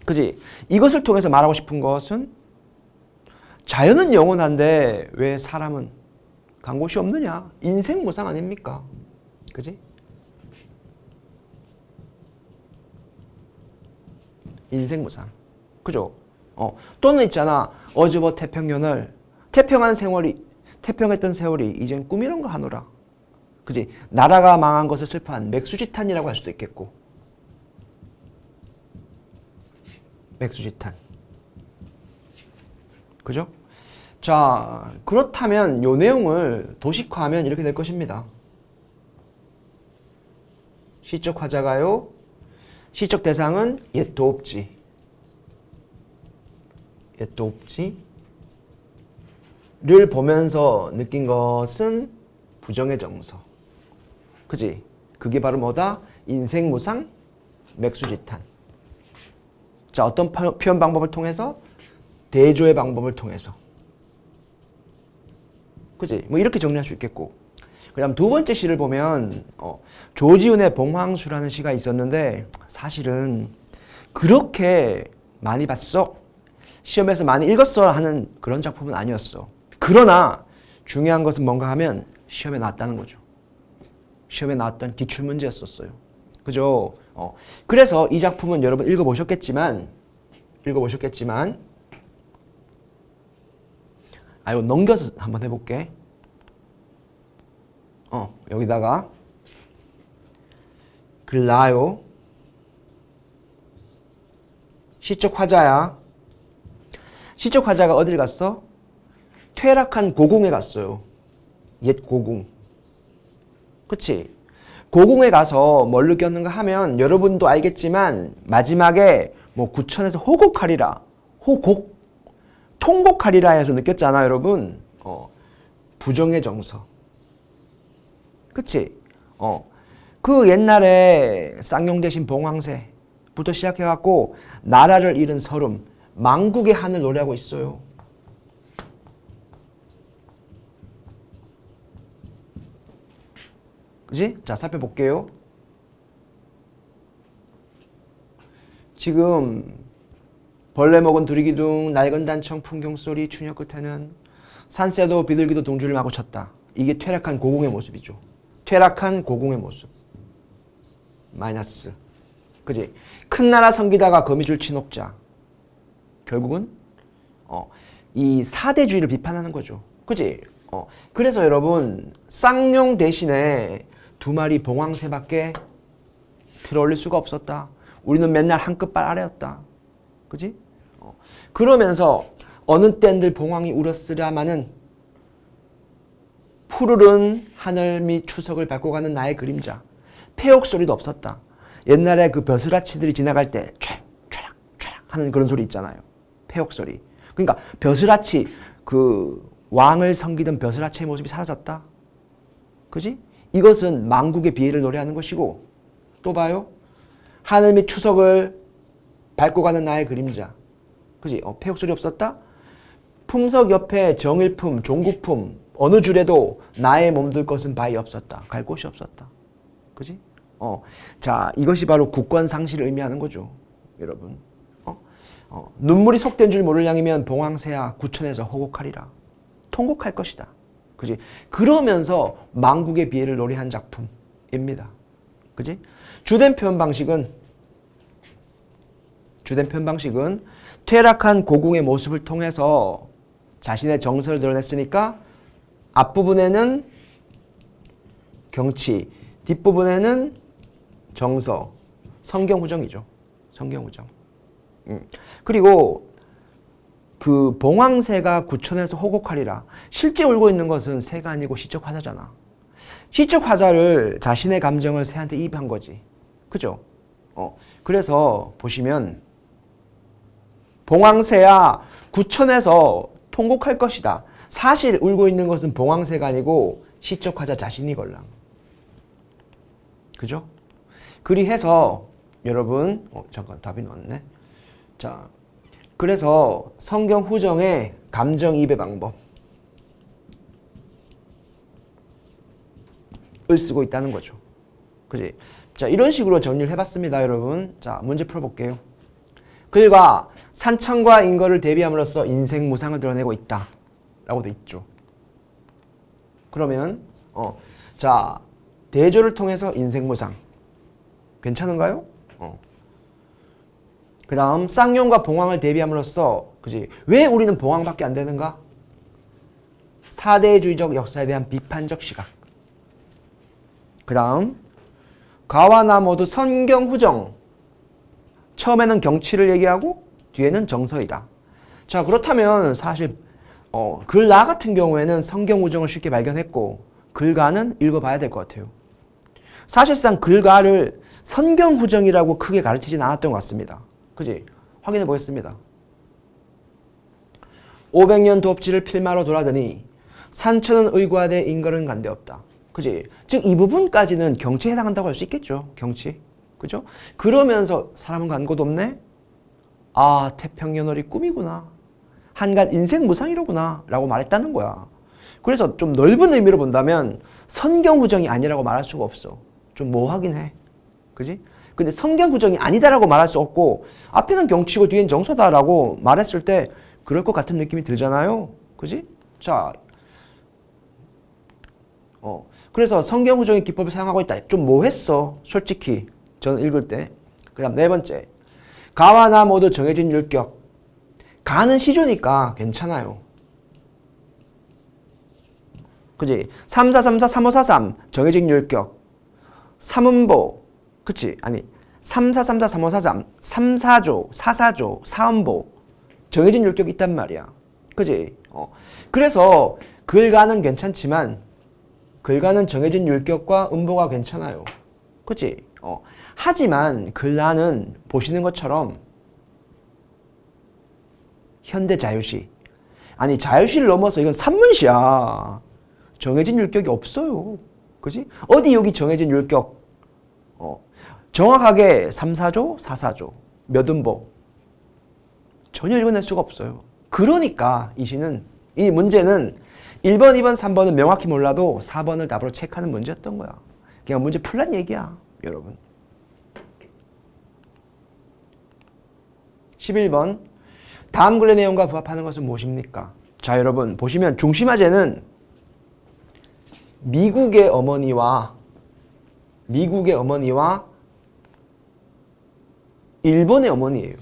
그지? 이것을 통해서 말하고 싶은 것은 자연은 영원한데 왜 사람은 간 곳이 없느냐? 인생무상 아닙니까? 그지? 인생무상. 그죠? 또는 있잖아. 어즈버 태평년을 태평했던 세월이 이젠 꿈이런가 하노라. 그지? 나라가 망한 것을 슬퍼한 맥수지탄이라고 할 수도 있겠고. 맥수지탄. 그죠? 자, 그렇다면 요 내용을 도식화하면 이렇게 될 것입니다. 시적 화자가요. 시적 대상은 옛 도읍지. 옛 도읍지를 보면서 느낀 것은 부정의 정서. 그지? 그게 바로 뭐다? 인생무상, 맥수지탄. 자, 어떤 표현 방법을 통해서? 대조의 방법을 통해서. 그지? 뭐 이렇게 정리할 수 있겠고. 그 다음 두 번째 시를 보면 조지훈의 봉황수라는 시가 있었는데 사실은 그렇게 많이 봤어? 시험에서 많이 읽었어? 하는 그런 작품은 아니었어. 그러나 중요한 것은 뭔가 하면 시험에 나왔다는 거죠. 시험에 나왔던 기출문제였었어요. 그죠? 그래서 이 작품은 여러분 읽어보셨겠지만 이거 넘겨서 한번 해볼게. 여기다가 글라요. 시적 화자야. 시적 화자가 어딜 갔어? 퇴락한 고궁에 갔어요. 옛 고궁. 그치? 고궁에 가서 뭘 느꼈는가 하면 여러분도 알겠지만 마지막에 뭐 구천에서 호곡하리라. 호곡. 통곡하리라 해서 느꼈잖아, 여러분. 부정의 정서. 그치? 그 옛날에 쌍용 대신 봉황새부터 시작해갖고 나라를 잃은 서름, 망국의 한을 노래하고 있어요. 그치? 자, 살펴볼게요. 지금 벌레 먹은 두리기둥, 낡은 단청 풍경소리, 추녀 끝에는 산새도 비둘기도 둥지를 마구 쳤다. 이게 퇴락한 고궁의 모습이죠. 퇴락한 고궁의 모습. 마이너스. 그지? 큰 나라 섬기다가 거미줄 친옥자. 결국은 이 사대주의를 비판하는 거죠. 그지? 그래서 여러분 쌍용 대신에 두 마리 봉황새밖에 들어올릴 수가 없었다. 우리는 맨날 한 끗발 아래였다. 그지? 그러면서 어느 땐들 봉황이 울었으랴마는 푸르른 하늘 및 추석을 밟고 가는 나의 그림자. 폐옥 소리도 없었다. 옛날에 그 벼슬아치들이 지나갈 때 촤락 하는 그런 소리 있잖아요. 폐옥 소리. 그러니까 벼슬아치, 그 왕을 섬기던 벼슬아치의 모습이 사라졌다. 그지? 이것은 망국의 비애를 노래하는 것이고, 또 봐요. 하늘 및 추석을 밟고 가는 나의 그림자. 그지? 폐옥 소리 없었다. 품석 옆에 정일품, 종구품 어느 줄에도 나의 몸둘 것은 바위 없었다. 갈 곳이 없었다. 그지? 자, 이것이 바로 국권 상실을 의미하는 거죠. 여러분. 눈물이 속된 줄 모를 양이면 봉황새야 구천에서 호곡하리라. 통곡할 것이다. 그지? 그러면서 망국의 비애를 노래한 작품입니다. 그지? 주된 표현 방식은 퇴락한 고궁의 모습을 통해서 자신의 정서를 드러냈으니까 앞부분에는 경치, 뒷부분에는 정서, 성경후정이죠. 성경후정. 그리고 그 봉황새가 구천에서 호곡하리라. 실제 울고 있는 것은 새가 아니고 시적 화자잖아. 시적 화자를 자신의 감정을 새한테 이입한 거지. 그죠? 그래서 보시면 봉황새야 구천에서 통곡할 것이다. 사실 울고 있는 것은 봉황새가 아니고 시적 화자 자신이걸랑. 그죠? 그리해서 여러분 잠깐 답이 나왔네. 자, 그래서 성경 후정의 감정이입의 방법을 쓰고 있다는 거죠. 그지? 자, 이런 식으로 정리를 해봤습니다, 여러분. 자, 문제 풀어볼게요. 글과 산청과 인거를 대비함으로써 인생 무상을 드러내고 있다. 라고 돼 있죠. 그러면 자, 대조를 통해서 인생 무상. 괜찮은가요? 그 다음 쌍용과 봉황을 대비함으로써 그지? 왜 우리는 봉황밖에 안 되는가? 사대주의적 역사에 대한 비판적 시각. 그 다음 가와 나 모두 성경후정. 처음에는 경치를 얘기하고 뒤에는 정서이다. 자, 그렇다면 사실 글라 같은 경우에는 성경우정을 쉽게 발견했고 글가는 읽어봐야 될 것 같아요. 사실상 글가를 성경후정이라고 크게 가르치진 않았던 것 같습니다. 그지? 확인해 보겠습니다. 500년 도읍지를 필마로 돌아더니 산천은 의과대 인걸은 간데 없다. 그지? 즉 이 부분까지는 경치에 해당한다고 할 수 있겠죠. 경치. 그죠? 그러면서 사람은 간 곳 없네? 아, 태평연월이 꿈이구나. 한간 인생 무상이로구나 라고 말했다는 거야. 그래서 좀 넓은 의미로 본다면 성경후정이 아니라고 말할 수가 없어. 좀 뭐하긴 해. 그지? 근데 성경후정이 아니다라고 말할 수 없고 앞에는 경치고 뒤엔 정서다라고 말했을 때 그럴 것 같은 느낌이 들잖아요. 그지? 자, 그래서 성경후정의 기법을 사용하고 있다. 좀 뭐했어? 솔직히 저는 읽을 때. 그 다음 네 번째, 가와 나 모두 정해진 율격. 가는 시조니까 괜찮아요. 그지? 3434 3543 정해진 율격. 삼음보. 그치? 아니 3434 3543 3사조 4사조 4음보 정해진 율격이 있단 말이야. 그지? 그래서 글가는 괜찮지만 글가는 정해진 율격과 음보가 괜찮아요. 그치? 하지만 글라는 보시는 것처럼 현대 자유시. 아니 자유시를 넘어서 이건 산문시야. 정해진 율격이 없어요. 그지? 어디 여기 정해진 율격. 정확하게 3사조, 4사조, 몇 음보. 전혀 읽어낼 수가 없어요. 그러니까 이 시는, 이 문제는 1번, 2번, 3번은 명확히 몰라도 4번을 답으로 체크하는 문제였던 거야. 그냥 문제 풀란 얘기야, 여러분. 11번. 다음 글의 내용과 부합하는 것은 무엇입니까? 자, 여러분 보시면 중심화제는 미국의 어머니와 일본의 어머니예요.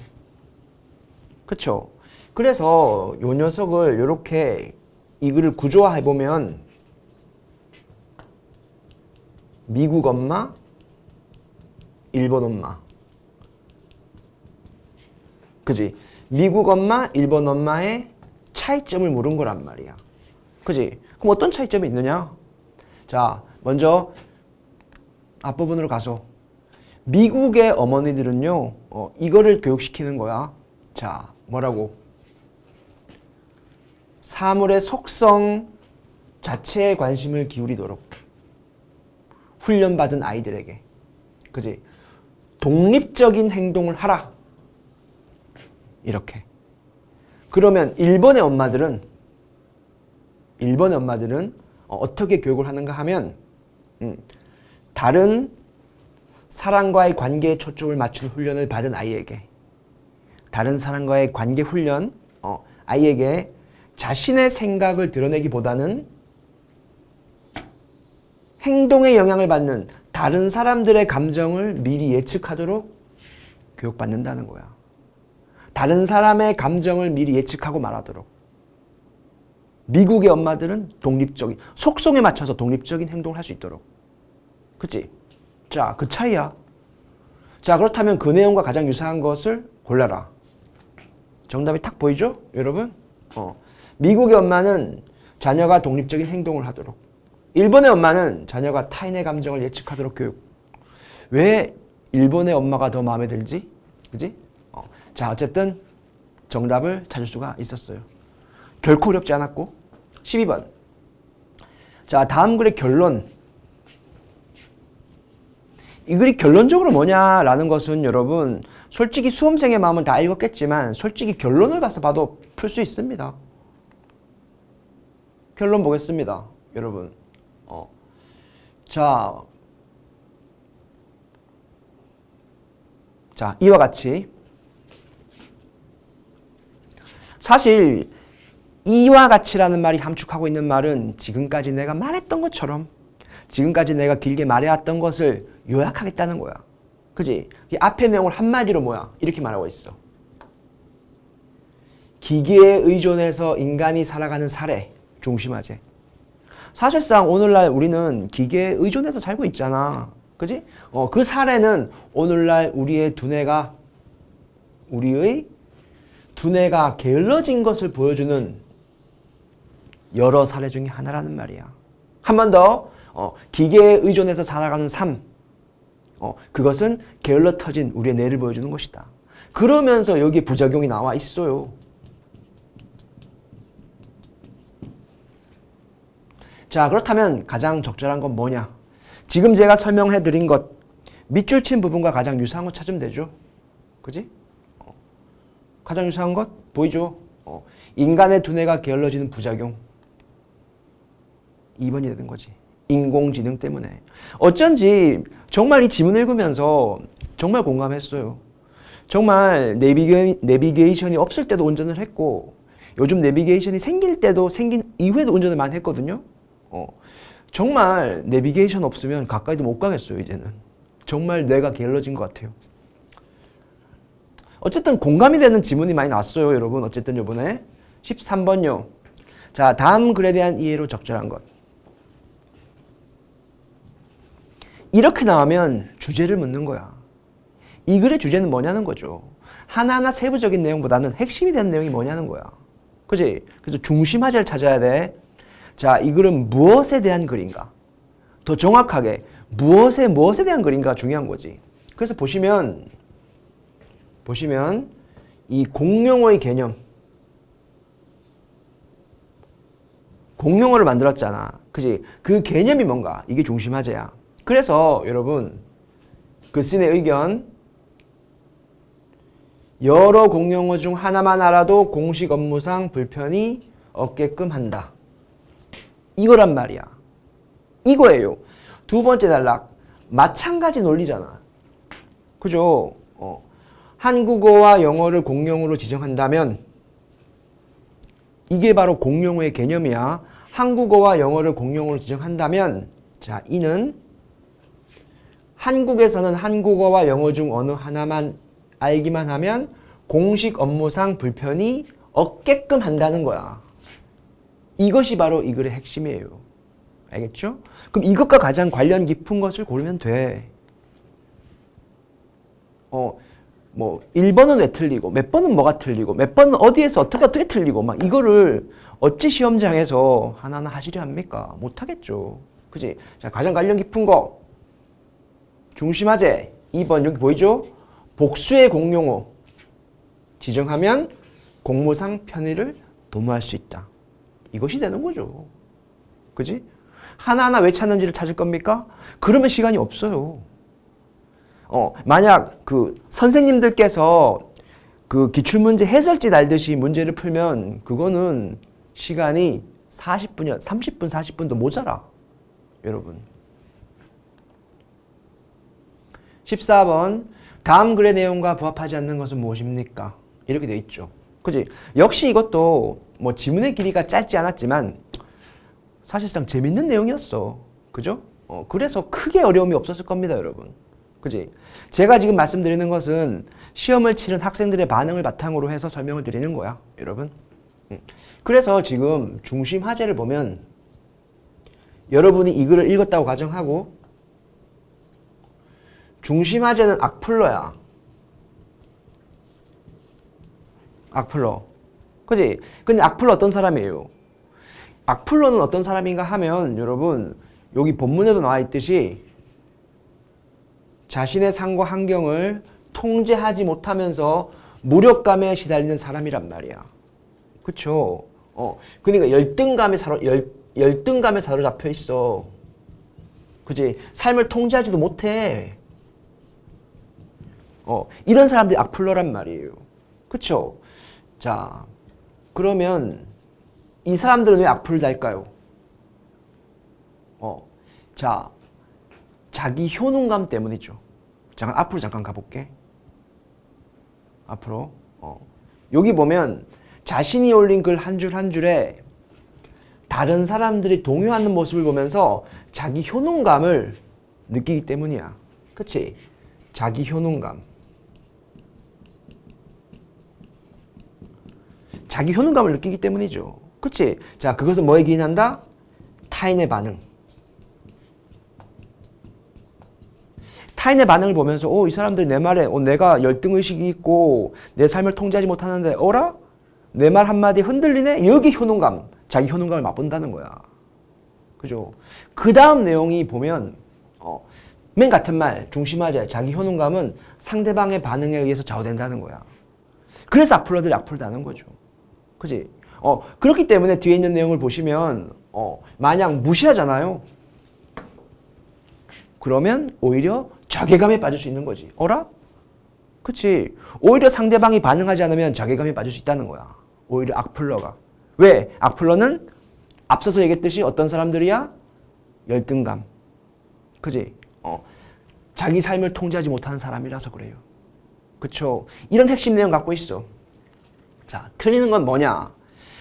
그쵸? 그래서 요 녀석을 이렇게 이 글을 구조화해 보면 미국 엄마, 일본 엄마. 그지? 미국 엄마, 일본 엄마의 차이점을 물은 거란 말이야. 그지? 그럼 어떤 차이점이 있느냐? 자, 먼저 앞부분으로 가서 미국의 어머니들은요, 이거를 교육시키는 거야. 자, 뭐라고? 사물의 속성 자체에 관심을 기울이도록 훈련받은 아이들에게. 그지? 독립적인 행동을 하라. 이렇게. 그러면 일본의 엄마들은 어떻게 교육을 하는가 하면 다른 사람과의 관계에 초점을 맞춘 훈련을 받은 아이에게, 다른 사람과의 관계 훈련, 아이에게 자신의 생각을 드러내기보다는 행동에 영향을 받는 다른 사람들의 감정을 미리 예측하도록 교육받는다는 거야. 다른 사람의 감정을 미리 예측하고 말하도록. 미국의 엄마들은 독립적인, 속성에 맞춰서 독립적인 행동을 할 수 있도록. 그치? 자, 그 차이야. 자, 그렇다면 그 내용과 가장 유사한 것을 골라라. 정답이 탁 보이죠? 여러분? 미국의 엄마는 자녀가 독립적인 행동을 하도록. 일본의 엄마는 자녀가 타인의 감정을 예측하도록 교육. 왜 일본의 엄마가 더 마음에 들지? 그지? 자, 어쨌든 정답을 찾을 수가 있었어요. 결코 어렵지 않았고. 12번. 자, 다음 글의 결론. 이 글이 결론적으로 뭐냐라는 것은 여러분 솔직히 수험생의 마음은 다 읽었겠지만 솔직히 결론을 가서 봐도 풀 수 있습니다. 결론 보겠습니다. 여러분. 자, 이와 같이 사실 이와 같이라는 말이 함축하고 있는 말은 지금까지 내가 말했던 것처럼 지금까지 내가 길게 말해왔던 것을 요약하겠다는 거야. 그지? 이 앞의 내용을 한마디로 뭐야? 이렇게 말하고 있어. 기계에 의존해서 인간이 살아가는 사례, 중심화제. 사실상 오늘날 우리는 기계에 의존해서 살고 있잖아. 그지? 그 사례는 오늘날 우리의 두뇌가 게을러진 것을 보여주는 여러 사례 중에 하나라는 말이야. 한 번 더, 기계에 의존해서 살아가는 삶. 그것은 게을러 터진 우리의 뇌를 보여주는 것이다. 그러면서 여기에 부작용이 나와 있어요. 자, 그렇다면 가장 적절한 건 뭐냐? 지금 제가 설명해 드린 것, 밑줄 친 부분과 가장 유사한 것 찾으면 되죠. 그지? 가장 유사한 것 보이죠? 인간의 두뇌가 게을러지는 부작용. 2번이 되는 거지. 인공지능 때문에. 어쩐지 정말 이 지문 읽으면서 정말 공감했어요. 정말 내비게이션이 없을 때도 운전을 했고 요즘 내비게이션이 생길 때도 생긴 이후에도 운전을 많이 했거든요. 정말 내비게이션 없으면 가까이도 못 가겠어요. 이제는. 정말 뇌가 게을러진 것 같아요. 어쨌든 공감이 되는 지문이 많이 나왔어요. 여러분. 어쨌든 요번에 13번요. 자, 다음 글에 대한 이해로 적절한 것. 이렇게 나오면 주제를 묻는 거야. 이 글의 주제는 뭐냐는 거죠. 하나하나 세부적인 내용보다는 핵심이 되는 내용이 뭐냐는 거야. 그지? 그래서 중심화제를 찾아야 돼. 자, 이 글은 무엇에 대한 글인가? 더 정확하게 무엇에 대한 글인가 중요한 거지. 그래서 보시면 이 공용어의 개념, 공용어를 만들었잖아. 그지? 그 개념이 뭔가? 이게 중심화제야. 그래서 여러분 글쓴의 의견, 여러 공용어 중 하나만 알아도 공식 업무상 불편이 없게끔 한다. 이거란 말이야. 이거예요. 두 번째 단락. 마찬가지 논리잖아. 그죠? 한국어와 영어를 공용어로 지정한다면 이게 바로 공용어의 개념이야. 한국어와 영어를 공용어로 지정한다면 자, 이는 한국에서는 한국어와 영어 중 어느 하나만 알기만 하면 공식 업무상 불편이 없게끔 한다는 거야. 이것이 바로 이 글의 핵심이에요. 알겠죠? 그럼 이것과 가장 관련 깊은 것을 고르면 돼. 1번은 왜 틀리고, 몇 번은 뭐가 틀리고, 몇 번은 어디에서 어떻게 틀리고, 막 이거를 어찌 시험장에서 하나하나 하시려 합니까? 못하겠죠. 그지? 자, 가장 관련 깊은 거. 중심화제. 2번 여기 보이죠? 복수의 공용어 지정하면 공무상 편의를 도모할 수 있다. 이것이 되는 거죠. 그지? 하나하나 왜 찾는지를 찾을 겁니까? 그러면 시간이 없어요. 만약 그 선생님들께서 그 기출문제 해설지 날듯이 문제를 풀면 그거는 시간이 40분이야. 30분, 40분도 모자라. 여러분. 14번. 다음 글의 내용과 부합하지 않는 것은 무엇입니까? 이렇게 돼 있죠. 그지? 역시 이것도 뭐 지문의 길이가 짧지 않았지만 사실상 재밌는 내용이었어. 그죠? 그래서 크게 어려움이 없었을 겁니다, 여러분. 그지? 제가 지금 말씀드리는 것은 시험을 치른 학생들의 반응을 바탕으로 해서 설명을 드리는 거야, 여러분. 그래서 지금 중심화제를 보면 여러분이 이 글을 읽었다고 가정하고 중심화제는 악플러야. 악플러. 그지? 근데 악플러 어떤 사람이에요? 악플러는 어떤 사람인가 하면 여러분 여기 본문에도 나와 있듯이 자신의 삶과 환경을 통제하지 못하면서 무력감에 시달리는 사람이란 말이야. 그쵸? 그러니까 열등감에 사로잡혀 있어. 그지? 삶을 통제하지도 못해. 이런 사람들이 악플러란 말이에요. 그쵸? 자, 그러면 이 사람들은 왜 악플을 달까요? 자, 자기 효능감 때문이죠. 잠깐 앞으로 잠깐 가볼게. 앞으로. 여기 보면 자신이 올린 글 한 줄 한 줄에 다른 사람들이 동요하는 모습을 보면서 자기 효능감을 느끼기 때문이야. 그치? 자기 효능감. 자기 효능감을 느끼기 때문이죠. 그치? 자, 그것은 뭐에 기인한다? 타인의 반응. 타인의 반응을 보면서 이 사람들이 내 말에 내가 열등의식이 있고 내 삶을 통제하지 못하는데 어라? 내 말 한마디 흔들리네? 여기 효능감, 자기 효능감을 맛본다는 거야. 그죠? 그 다음 내용이 보면 맨 같은 말 중심하자. 자기 효능감은 상대방의 반응에 의해서 좌우된다는 거야. 그래서 악플러들이 악플다는 거죠. 그지? 그렇기 때문에 뒤에 있는 내용을 보시면 마냥 무시하잖아요. 그러면 오히려 자괴감에 빠질 수 있는 거지. 어라? 그치? 오히려 상대방이 반응하지 않으면 자괴감에 빠질 수 있다는 거야. 오히려 악플러가. 왜? 악플러는 앞서서 얘기했듯이 어떤 사람들이야? 열등감. 그지? 자기 삶을 통제하지 못하는 사람이라서 그래요. 그쵸? 이런 핵심 내용 갖고 있어. 자, 틀리는 건 뭐냐?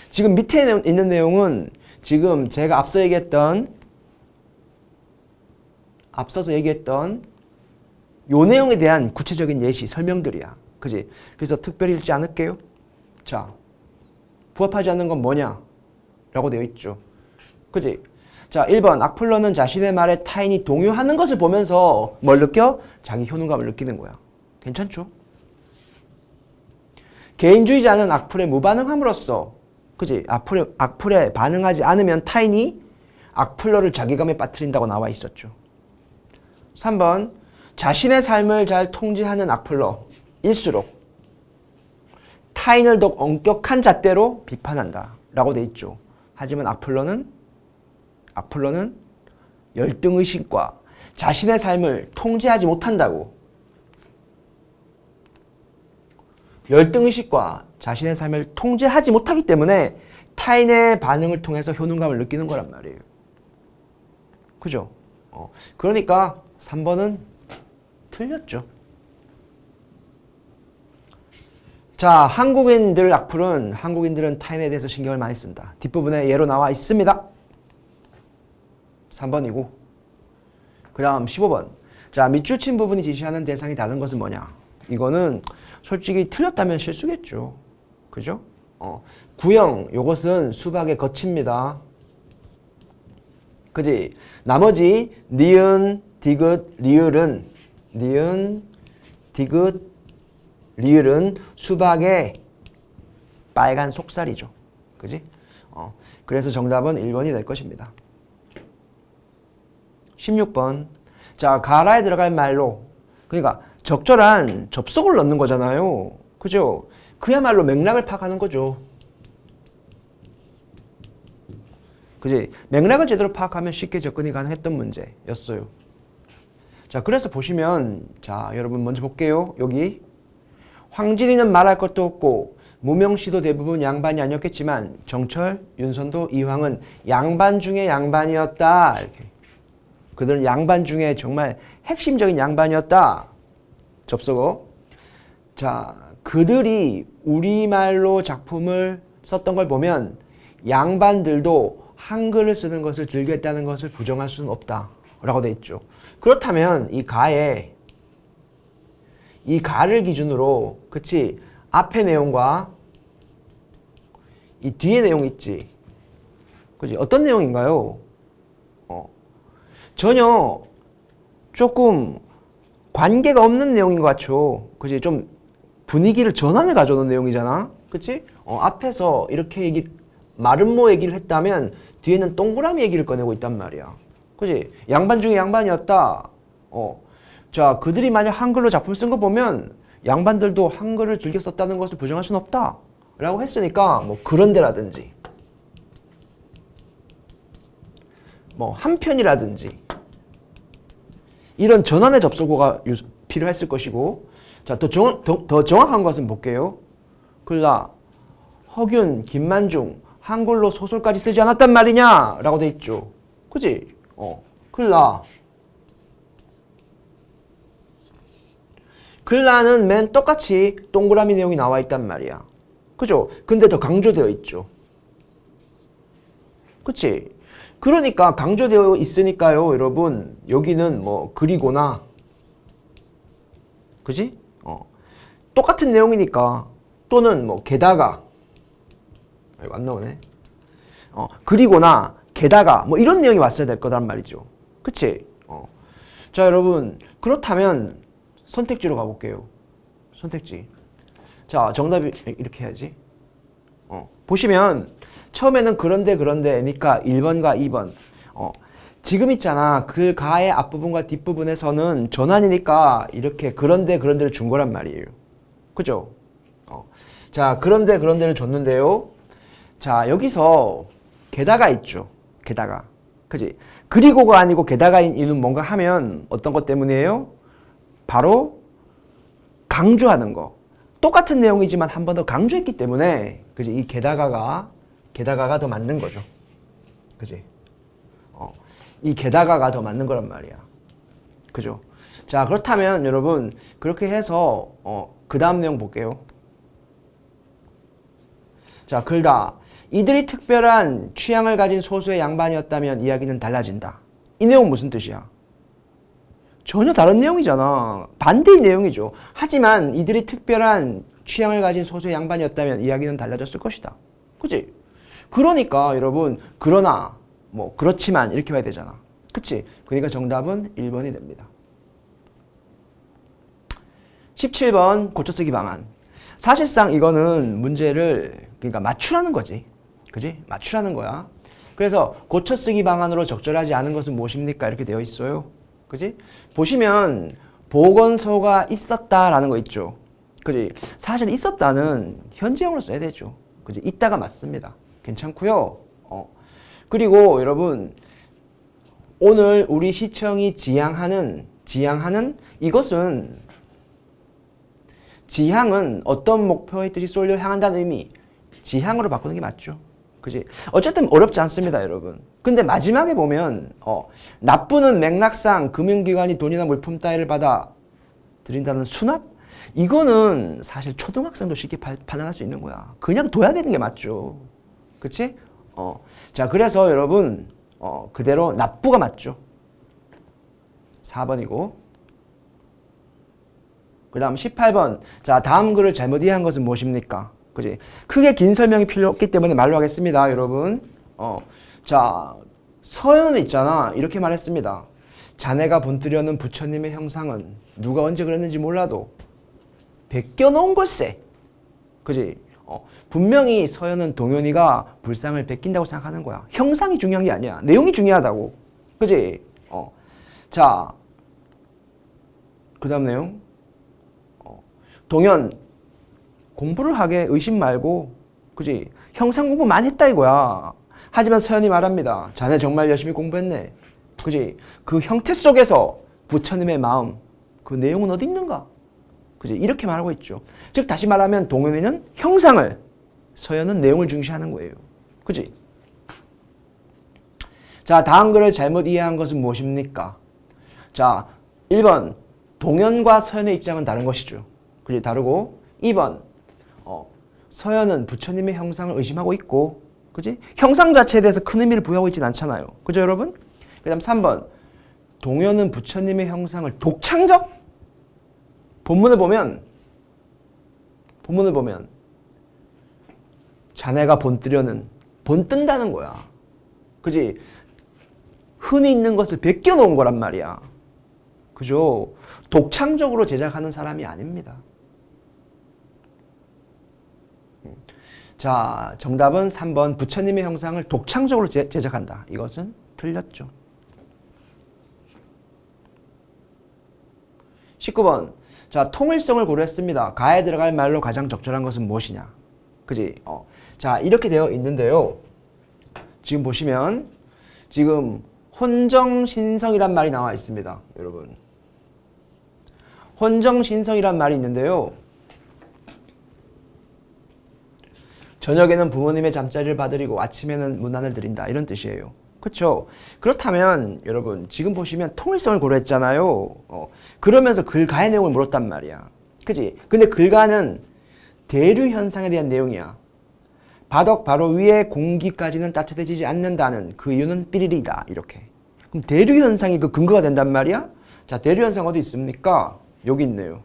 지금 밑에 있는 내용은 지금 제가 앞서서 얘기했던 요 내용에 대한 구체적인 예시, 설명들이야. 그지? 그래서 특별히 읽지 않을게요. 자, 부합하지 않는 건 뭐냐? 라고 되어 있죠. 그지? 자, 1번. 악플러는 자신의 말에 타인이 동요하는 것을 보면서 뭘 느껴? 자기 효능감을 느끼는 거야. 괜찮죠? 개인주의자는 악플에 무반응함으로써, 그지? 악플에 반응하지 않으면 타인이 악플러를 자괴감에 빠뜨린다고 나와 있었죠. 3번. 자신의 삶을 잘 통제하는 악플러일수록 타인을 더욱 엄격한 잣대로 비판한다. 라고 돼 있죠. 하지만 악플러는 열등의식과 자신의 삶을 통제하지 못한다고. 열등의식과 자신의 삶을 통제하지 못하기 때문에 타인의 반응을 통해서 효능감을 느끼는 거란 말이에요. 그죠? 그러니까 3번은 틀렸죠. 자, 한국인들은 타인에 대해서 신경을 많이 쓴다. 뒷부분에 예로 나와 있습니다. 3번이고. 그 다음 15번. 자, 밑줄 친 부분이 지시하는 대상이 다른 것은 뭐냐? 이거는 솔직히 틀렸다면 실수겠죠. 그죠? 구형, 요것은 수박의 겉입니다. 그지? 나머지 니은, 디귿, 리을은 수박의 빨간 속살이죠. 그지? 그래서 정답은 1번이 될 것입니다. 16번. 자, 가라에 들어갈 말로, 그러니까 적절한 접속을 넣는 거잖아요. 그죠? 그야말로 맥락을 파악하는 거죠. 그지? 맥락을 제대로 파악하면 쉽게 접근이 가능했던 문제였어요. 자, 그래서 보시면, 자, 여러분 먼저 볼게요. 여기. 황진이는 말할 것도 없고, 무명씨도 대부분 양반이 아니었겠지만, 정철, 윤선도, 이황은 양반 중에 양반이었다. 이렇게. 그들은 양반 중에 정말 핵심적인 양반이었다. 접속어. 자, 그들이 우리말로 작품을 썼던 걸 보면 양반들도 한글을 쓰는 것을 즐겼다는 것을 부정할 수는 없다. 라고 되어 있죠. 그렇다면 이 가를 기준으로, 그치? 앞의 내용과 이 뒤에 내용 있지. 그치? 어떤 내용인가요? 전혀 조금 관계가 없는 내용인 것 같죠. 그치? 좀 분위기를 전환을 가져오는 내용이잖아. 그치? 앞에서 이렇게 마름모 얘기를 했다면 뒤에는 동그라미 얘기를 꺼내고 있단 말이야. 그치? 양반 중에 양반이었다. 자, 그들이 만약 한글로 작품 쓴 거 보면 양반들도 한글을 즐겨 썼다는 것을 부정할 수는 없다. 라고 했으니까 뭐 그런 데라든지 뭐 한편이라든지 이런 전환의 접속어가 필요했을 것이고, 자, 더 정확한 것은 볼게요. 글라, 허균, 김만중, 한글로 소설까지 쓰지 않았단 말이냐? 라고 돼 있죠. 그지? 글라. 글라는 맨 똑같이 동그라미 내용이 나와 있단 말이야. 그죠? 근데 더 강조되어 있죠. 그치? 그러니까 강조되어 있으니까요, 여러분. 여기는 뭐 그리고나, 그지? 똑같은 내용이니까. 또는 뭐 게다가, 이거 안 나오네. 그리고나 게다가 뭐 이런 내용이 왔어야 될 거란 말이죠. 그치? 자, 여러분, 그렇다면 선택지로 가볼게요. 선택지. 자, 정답이 이렇게 해야지. 보시면 처음에는 그런데니까 1번과 2번. 지금 있잖아. 그 가의 앞부분과 뒷부분에서는 전환이니까 이렇게 그런데를 준 거란 말이에요. 그죠? 자, 그런데를 줬는데요. 자, 여기서 게다가 있죠. 게다가. 그지? 그리고가 아니고 게다가인 이유는 뭔가 하면 어떤 것 때문이에요? 바로 강조하는 거. 똑같은 내용이지만 한 번 더 강조했기 때문에 그지? 이 게다가가 더 맞는 거죠. 그지? 이 게다가가 더 맞는 거란 말이야. 그죠? 자, 그렇다면 여러분 그렇게 해서 그 다음 내용 볼게요. 자, 글다. 이들이 특별한 취향을 가진 소수의 양반이었다면 이야기는 달라진다. 이 내용 무슨 뜻이야? 전혀 다른 내용이잖아. 반대의 내용이죠. 하지만 이들이 특별한 취향을 가진 소수의 양반이었다면 이야기는 달라졌을 것이다. 그치? 그러니까 여러분 그러나 뭐 그렇지만 이렇게 봐야 되잖아. 그치? 그러니까 정답은 1번이 됩니다. 17번 고쳐쓰기 방안. 사실상 이거는 문제를 그러니까 맞추라는 거지. 그지? 맞추라는 거야. 그래서 고쳐쓰기 방안으로 적절하지 않은 것은 무엇입니까? 이렇게 되어 있어요. 그지? 보시면 보건소가 있었다라는 거 있죠. 그지? 사실 있었다는 현재형으로 써야 되죠. 그지? 있다가 맞습니다. 괜찮고요. 그리고 여러분 오늘 우리 시청이 지향하는 이것은 지향은 어떤 목표의 뜻이 쏠려 향한다는 의미 지향으로 바꾸는 게 맞죠. 그지? 어쨌든 어렵지 않습니다, 여러분. 근데 마지막에 보면 납부는 맥락상 금융기관이 돈이나 물품 따위를 받아 드린다는 수납? 이거는 사실 초등학생도 쉽게 판단할 수 있는 거야. 그냥 둬야 되는 게 맞죠. 그치? 자, 그래서 여러분 그대로 납부가 맞죠. 4번이고 그 다음 18번. 자, 다음 글을 잘못 이해한 것은 무엇입니까? 그지? 크게 긴 설명이 필요 없기 때문에 말로 하겠습니다, 여러분. 자, 서연은 있잖아. 이렇게 말했습니다. 자네가 본뜨려는 부처님의 형상은 누가 언제 그랬는지 몰라도 베껴놓은 걸세. 그지? 분명히 서연은 동현이가 불상을 베낀다고 생각하는 거야. 형상이 중요한 게 아니야. 내용이 중요하다고. 그지? 자, 그 다음 내용. 동현 공부를 하게 의심 말고 그지? 형상 공부 많이 했다 이거야. 하지만 서연이 말합니다. 자네 정말 열심히 공부했네. 그지? 그 형태 속에서 부처님의 마음 그 내용은 어디 있는가? 그지? 이렇게 말하고 있죠. 즉 다시 말하면 동현이는 형상을 서연은 내용을 중시하는 거예요. 그지? 자, 다음 글을 잘못 이해한 것은 무엇입니까? 자, 1번 동현과 서연의 입장은 다른 것이죠. 그지? 다르고 2번 서연은 부처님의 형상을 의심하고 있고 그지? 형상 자체에 대해서 큰 의미를 부여하고 있진 않잖아요. 그죠, 여러분? 그 다음 3번 동현은 부처님의 형상을 독창적? 본문을 보면 자네가 본뜨려는 본뜬다는 거야. 그지? 흔히 있는 것을 베껴놓은 거란 말이야. 그죠? 독창적으로 제작하는 사람이 아닙니다. 자, 정답은 3번 부처님의 형상을 독창적으로 제작한다. 이것은 틀렸죠. 19번. 자, 통일성을 고려했습니다. 가에 들어갈 말로 가장 적절한 것은 무엇이냐? 그지? 자, 이렇게 되어 있는데요. 지금 보시면 지금 혼정신성이란 말이 나와 있습니다. 여러분. 혼정신성이란 말이 있는데요. 저녁에는 부모님의 잠자리를 받으리고 아침에는 문안을 드린다. 이런 뜻이에요. 그렇죠? 그렇다면 여러분 지금 보시면 통일성을 고려했잖아요. 그러면서 글가의 내용을 물었단 말이야. 그치? 근데 글가는 대류 현상에 대한 내용이야. 바덕 바로 위에 공기까지는 따뜻해지지 않는다는 그 이유는 삐리리다. 이렇게. 그럼 대류 현상이 그 근거가 된단 말이야? 자, 대류 현상 어디 있습니까? 여기 있네요.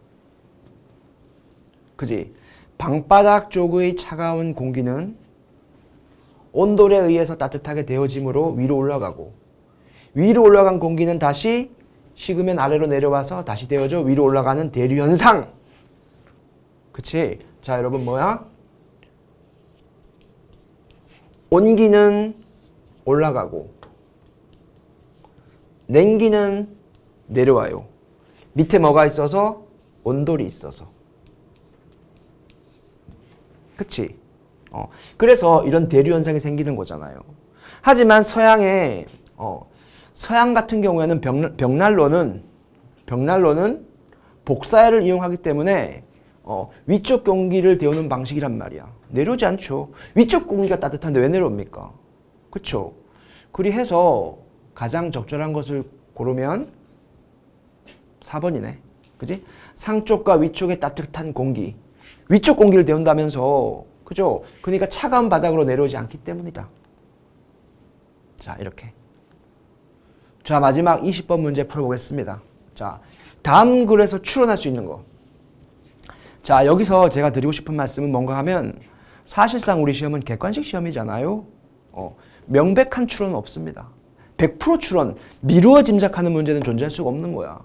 그지? 방바닥 쪽의 차가운 공기는 온돌에 의해서 따뜻하게 데워짐으로 위로 올라가고 위로 올라간 공기는 다시 식으면 아래로 내려와서 다시 데워져 위로 올라가는 대류 현상. 그치? 자, 여러분 뭐야? 온기는 올라가고 냉기는 내려와요. 밑에 뭐가 있어서? 온돌이 있어서. 그치? 그래서 이런 대류 현상이 생기는 거잖아요. 하지만 서양 같은 경우에는 벽난로는 복사열을 이용하기 때문에 위쪽 공기를 데우는 방식이란 말이야. 내려오지 않죠. 위쪽 공기가 따뜻한데 왜 내려옵니까? 그쵸? 그리해서 가장 적절한 것을 고르면 4번이네. 그지? 상쪽과 위쪽의 따뜻한 공기. 위쪽 공기를 데운다면서. 그죠? 그러니까 차가운 바닥으로 내려오지 않기 때문이다. 자, 이렇게. 자, 마지막 20번 문제 풀어보겠습니다. 자, 다음 글에서 추론할 수 있는 거. 자, 여기서 제가 드리고 싶은 말씀은 뭔가 하면 사실상 우리 시험은 객관식 시험이잖아요. 명백한 추론은 없습니다. 100% 추론, 미루어 짐작하는 문제는 존재할 수가 없는 거야.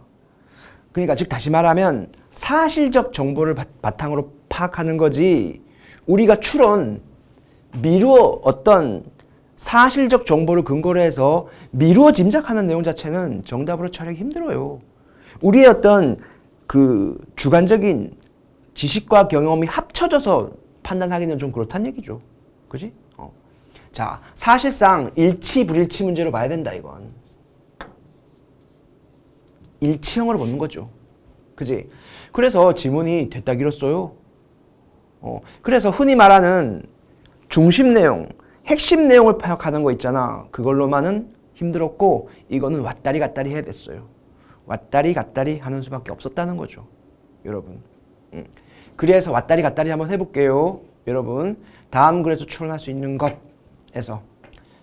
그러니까 즉 다시 말하면 사실적 정보를 바탕으로 파악하는 거지 우리가 추론, 미루어 어떤 사실적 정보를 근거로 해서 미루어 짐작하는 내용 자체는 정답으로 처리하기 힘들어요. 우리의 어떤 그 주관적인 지식과 경험이 합쳐져서 판단하기는 좀 그렇다는 얘기죠. 그지? 자, 사실상 일치, 불일치 문제로 봐야 된다, 이건. 일치형으로 보는 거죠. 그지? 그래서 지문이 됐다 길었어요. 그래서 흔히 말하는 중심 내용, 핵심 내용을 파악하는 거 있잖아. 그걸로만은 힘들었고, 이거는 왔다리 갔다리 해야 됐어요. 왔다리 갔다리 하는 수밖에 없었다는 거죠. 여러분. 그래서 왔다리 갔다리 한번 해볼게요. 여러분. 다음 글에서 추론할 수 있는 것에서.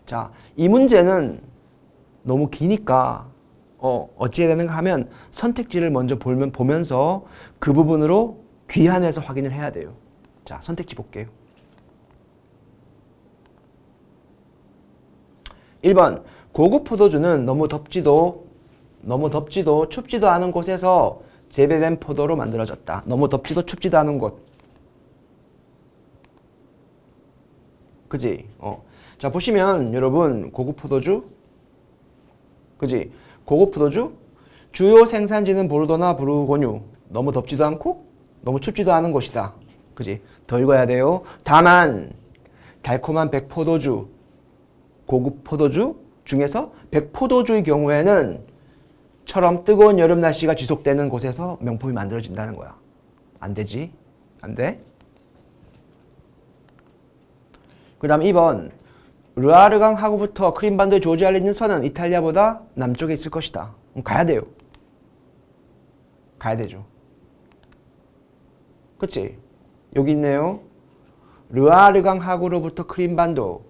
자, 이 문제는 너무 기니까 어찌 해야 되는가 하면 선택지를 먼저 보면서 그 부분으로 귀환해서 확인을 해야 돼요. 자, 선택지 볼게요. 1번 고급 포도주는 너무 덥지도 춥지도 않은 곳에서 재배된 포도로 만들어졌다. 너무 덥지도 춥지도 않은 곳. 그지? 자, 보시면 여러분 고급 포도주 그지? 고급 포도주 주요 생산지는 보르도나 부르고뉴. 너무 덥지도 않고 너무 춥지도 않은 곳이다. 그지? 더 읽어야 돼요. 다만 달콤한 백포도주 고급 포도주 중에서 백포도주의 경우에는 처럼 뜨거운 여름 날씨가 지속되는 곳에서 명품이 만들어진다는 거야. 안 되지? 안 돼? 그 다음 2번 르아르강 하구부터 크림반도의 조지아를 잇는 선은 이탈리아보다 남쪽에 있을 것이다. 그럼 가야 돼요. 가야 되죠. 그치? 여기 있네요. 르아르강 하구로부터 크림반도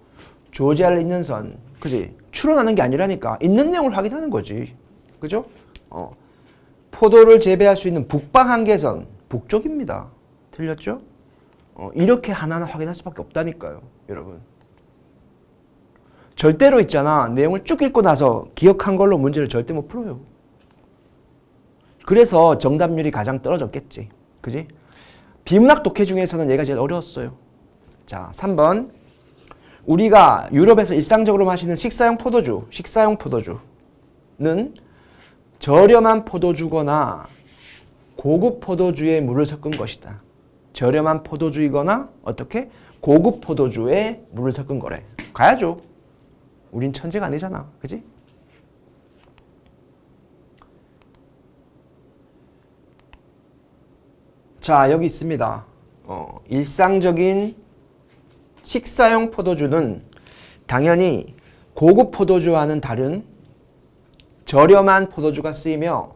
조지아를 잇는 선. 그치? 추론하는 게 아니라니까. 있는 내용을 확인하는 거지. 그죠? 포도를 재배할 수 있는 북방 한계선. 북쪽입니다. 틀렸죠? 이렇게 하나하나 확인할 수밖에 없다니까요. 여러분. 절대로 있잖아. 내용을 쭉 읽고 나서 기억한 걸로 문제를 절대 못 풀어요. 그래서 정답률이 가장 떨어졌겠지. 그지? 비문학 독해 중에서는 얘가 제일 어려웠어요. 자, 3번. 우리가 유럽에서 일상적으로 마시는 식사용 포도주는 저렴한 포도주거나 고급 포도주에 물을 섞은 것이다. 저렴한 포도주이거나 어떻게? 고급 포도주에 물을 섞은 거래. 가야죠. 우린 천재가 아니잖아. 그지? 자, 여기 있습니다. 일상적인 식사용 포도주는 당연히 고급 포도주와는 다른 저렴한 포도주가 쓰이며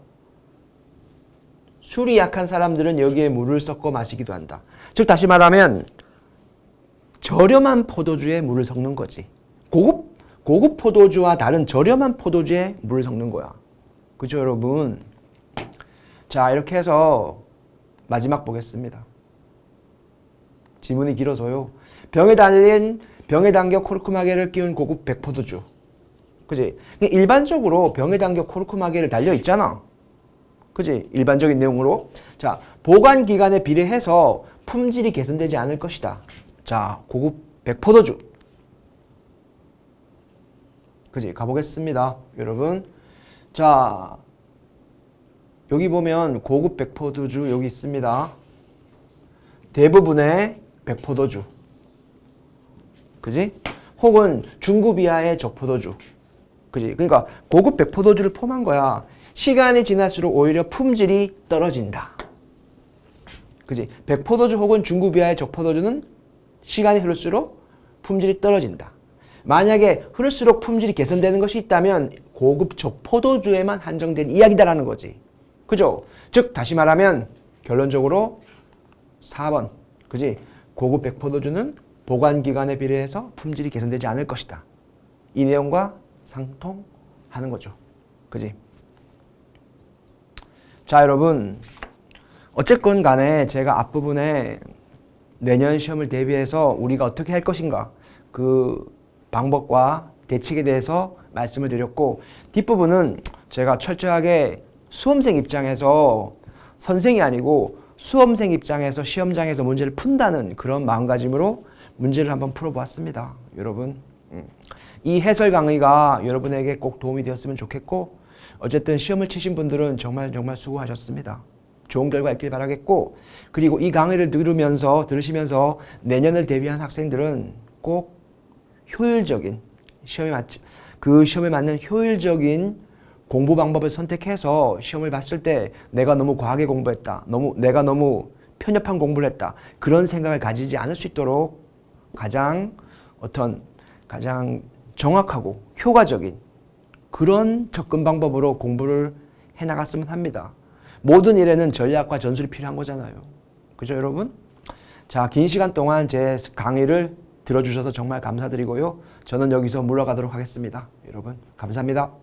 술이 약한 사람들은 여기에 물을 섞어 마시기도 한다. 즉 다시 말하면 저렴한 포도주에 물을 섞는 거지. 고급 포도주와 다른 저렴한 포도주에 물을 섞는 거야. 그죠, 여러분? 자, 이렇게 해서 마지막 보겠습니다. 지문이 길어서요. 병에 담겨 코르크마개를 끼운 고급 백포도주. 그지? 일반적으로 병에 담겨 코르크마개를 달려 있잖아. 그지? 일반적인 내용으로. 자, 보관 기간에 비례해서 품질이 개선되지 않을 것이다. 자, 고급 백포도주. 그지? 가보겠습니다. 여러분. 자, 여기 보면 고급 백포도주 여기 있습니다. 대부분의 백포도주. 그지? 혹은 중급 이하의 저포도주. 그지? 그러니까 고급 백포도주를 포함한 거야. 시간이 지날수록 오히려 품질이 떨어진다. 그지? 백포도주 혹은 중급 이하의 저포도주는 시간이 흐를수록 품질이 떨어진다. 만약에 흐를수록 품질이 개선되는 것이 있다면 고급 저포도주에만 한정된 이야기다라는 거지. 그죠? 즉 다시 말하면 결론적으로 4번. 그지? 고급 백포도주는 보관기간에 비례해서 품질이 개선되지 않을 것이다. 이 내용과 상통하는 거죠. 그지? 자, 여러분. 어쨌건 간에 제가 앞부분에 내년 시험을 대비해서 우리가 어떻게 할 것인가 그 방법과 대책에 대해서 말씀을 드렸고, 뒷부분은 제가 철저하게 수험생 입장에서 선생이 아니고 수험생 입장에서 시험장에서 문제를 푼다는 그런 마음가짐으로 문제를 한번 풀어보았습니다. 여러분, 이 해설 강의가 여러분에게 꼭 도움이 되었으면 좋겠고, 어쨌든 시험을 치신 분들은 정말 수고하셨습니다. 좋은 결과 있길 바라겠고, 그리고 이 강의를 들으시면서 내년을 대비한 학생들은 꼭 효율적인 시험에 맞는 효율적인 공부 방법을 선택해서 시험을 봤을 때 내가 너무 과하게 공부했다, 내가 너무 편협한 공부를 했다, 그런 생각을 가지지 않을 수 있도록 가장 정확하고 효과적인 그런 접근 방법으로 공부를 해나갔으면 합니다. 모든 일에는 전략과 전술이 필요한 거잖아요. 그죠, 여러분? 자, 긴 시간 동안 제 강의를 들어주셔서 정말 감사드리고요. 저는 여기서 물러가도록 하겠습니다. 여러분, 감사합니다.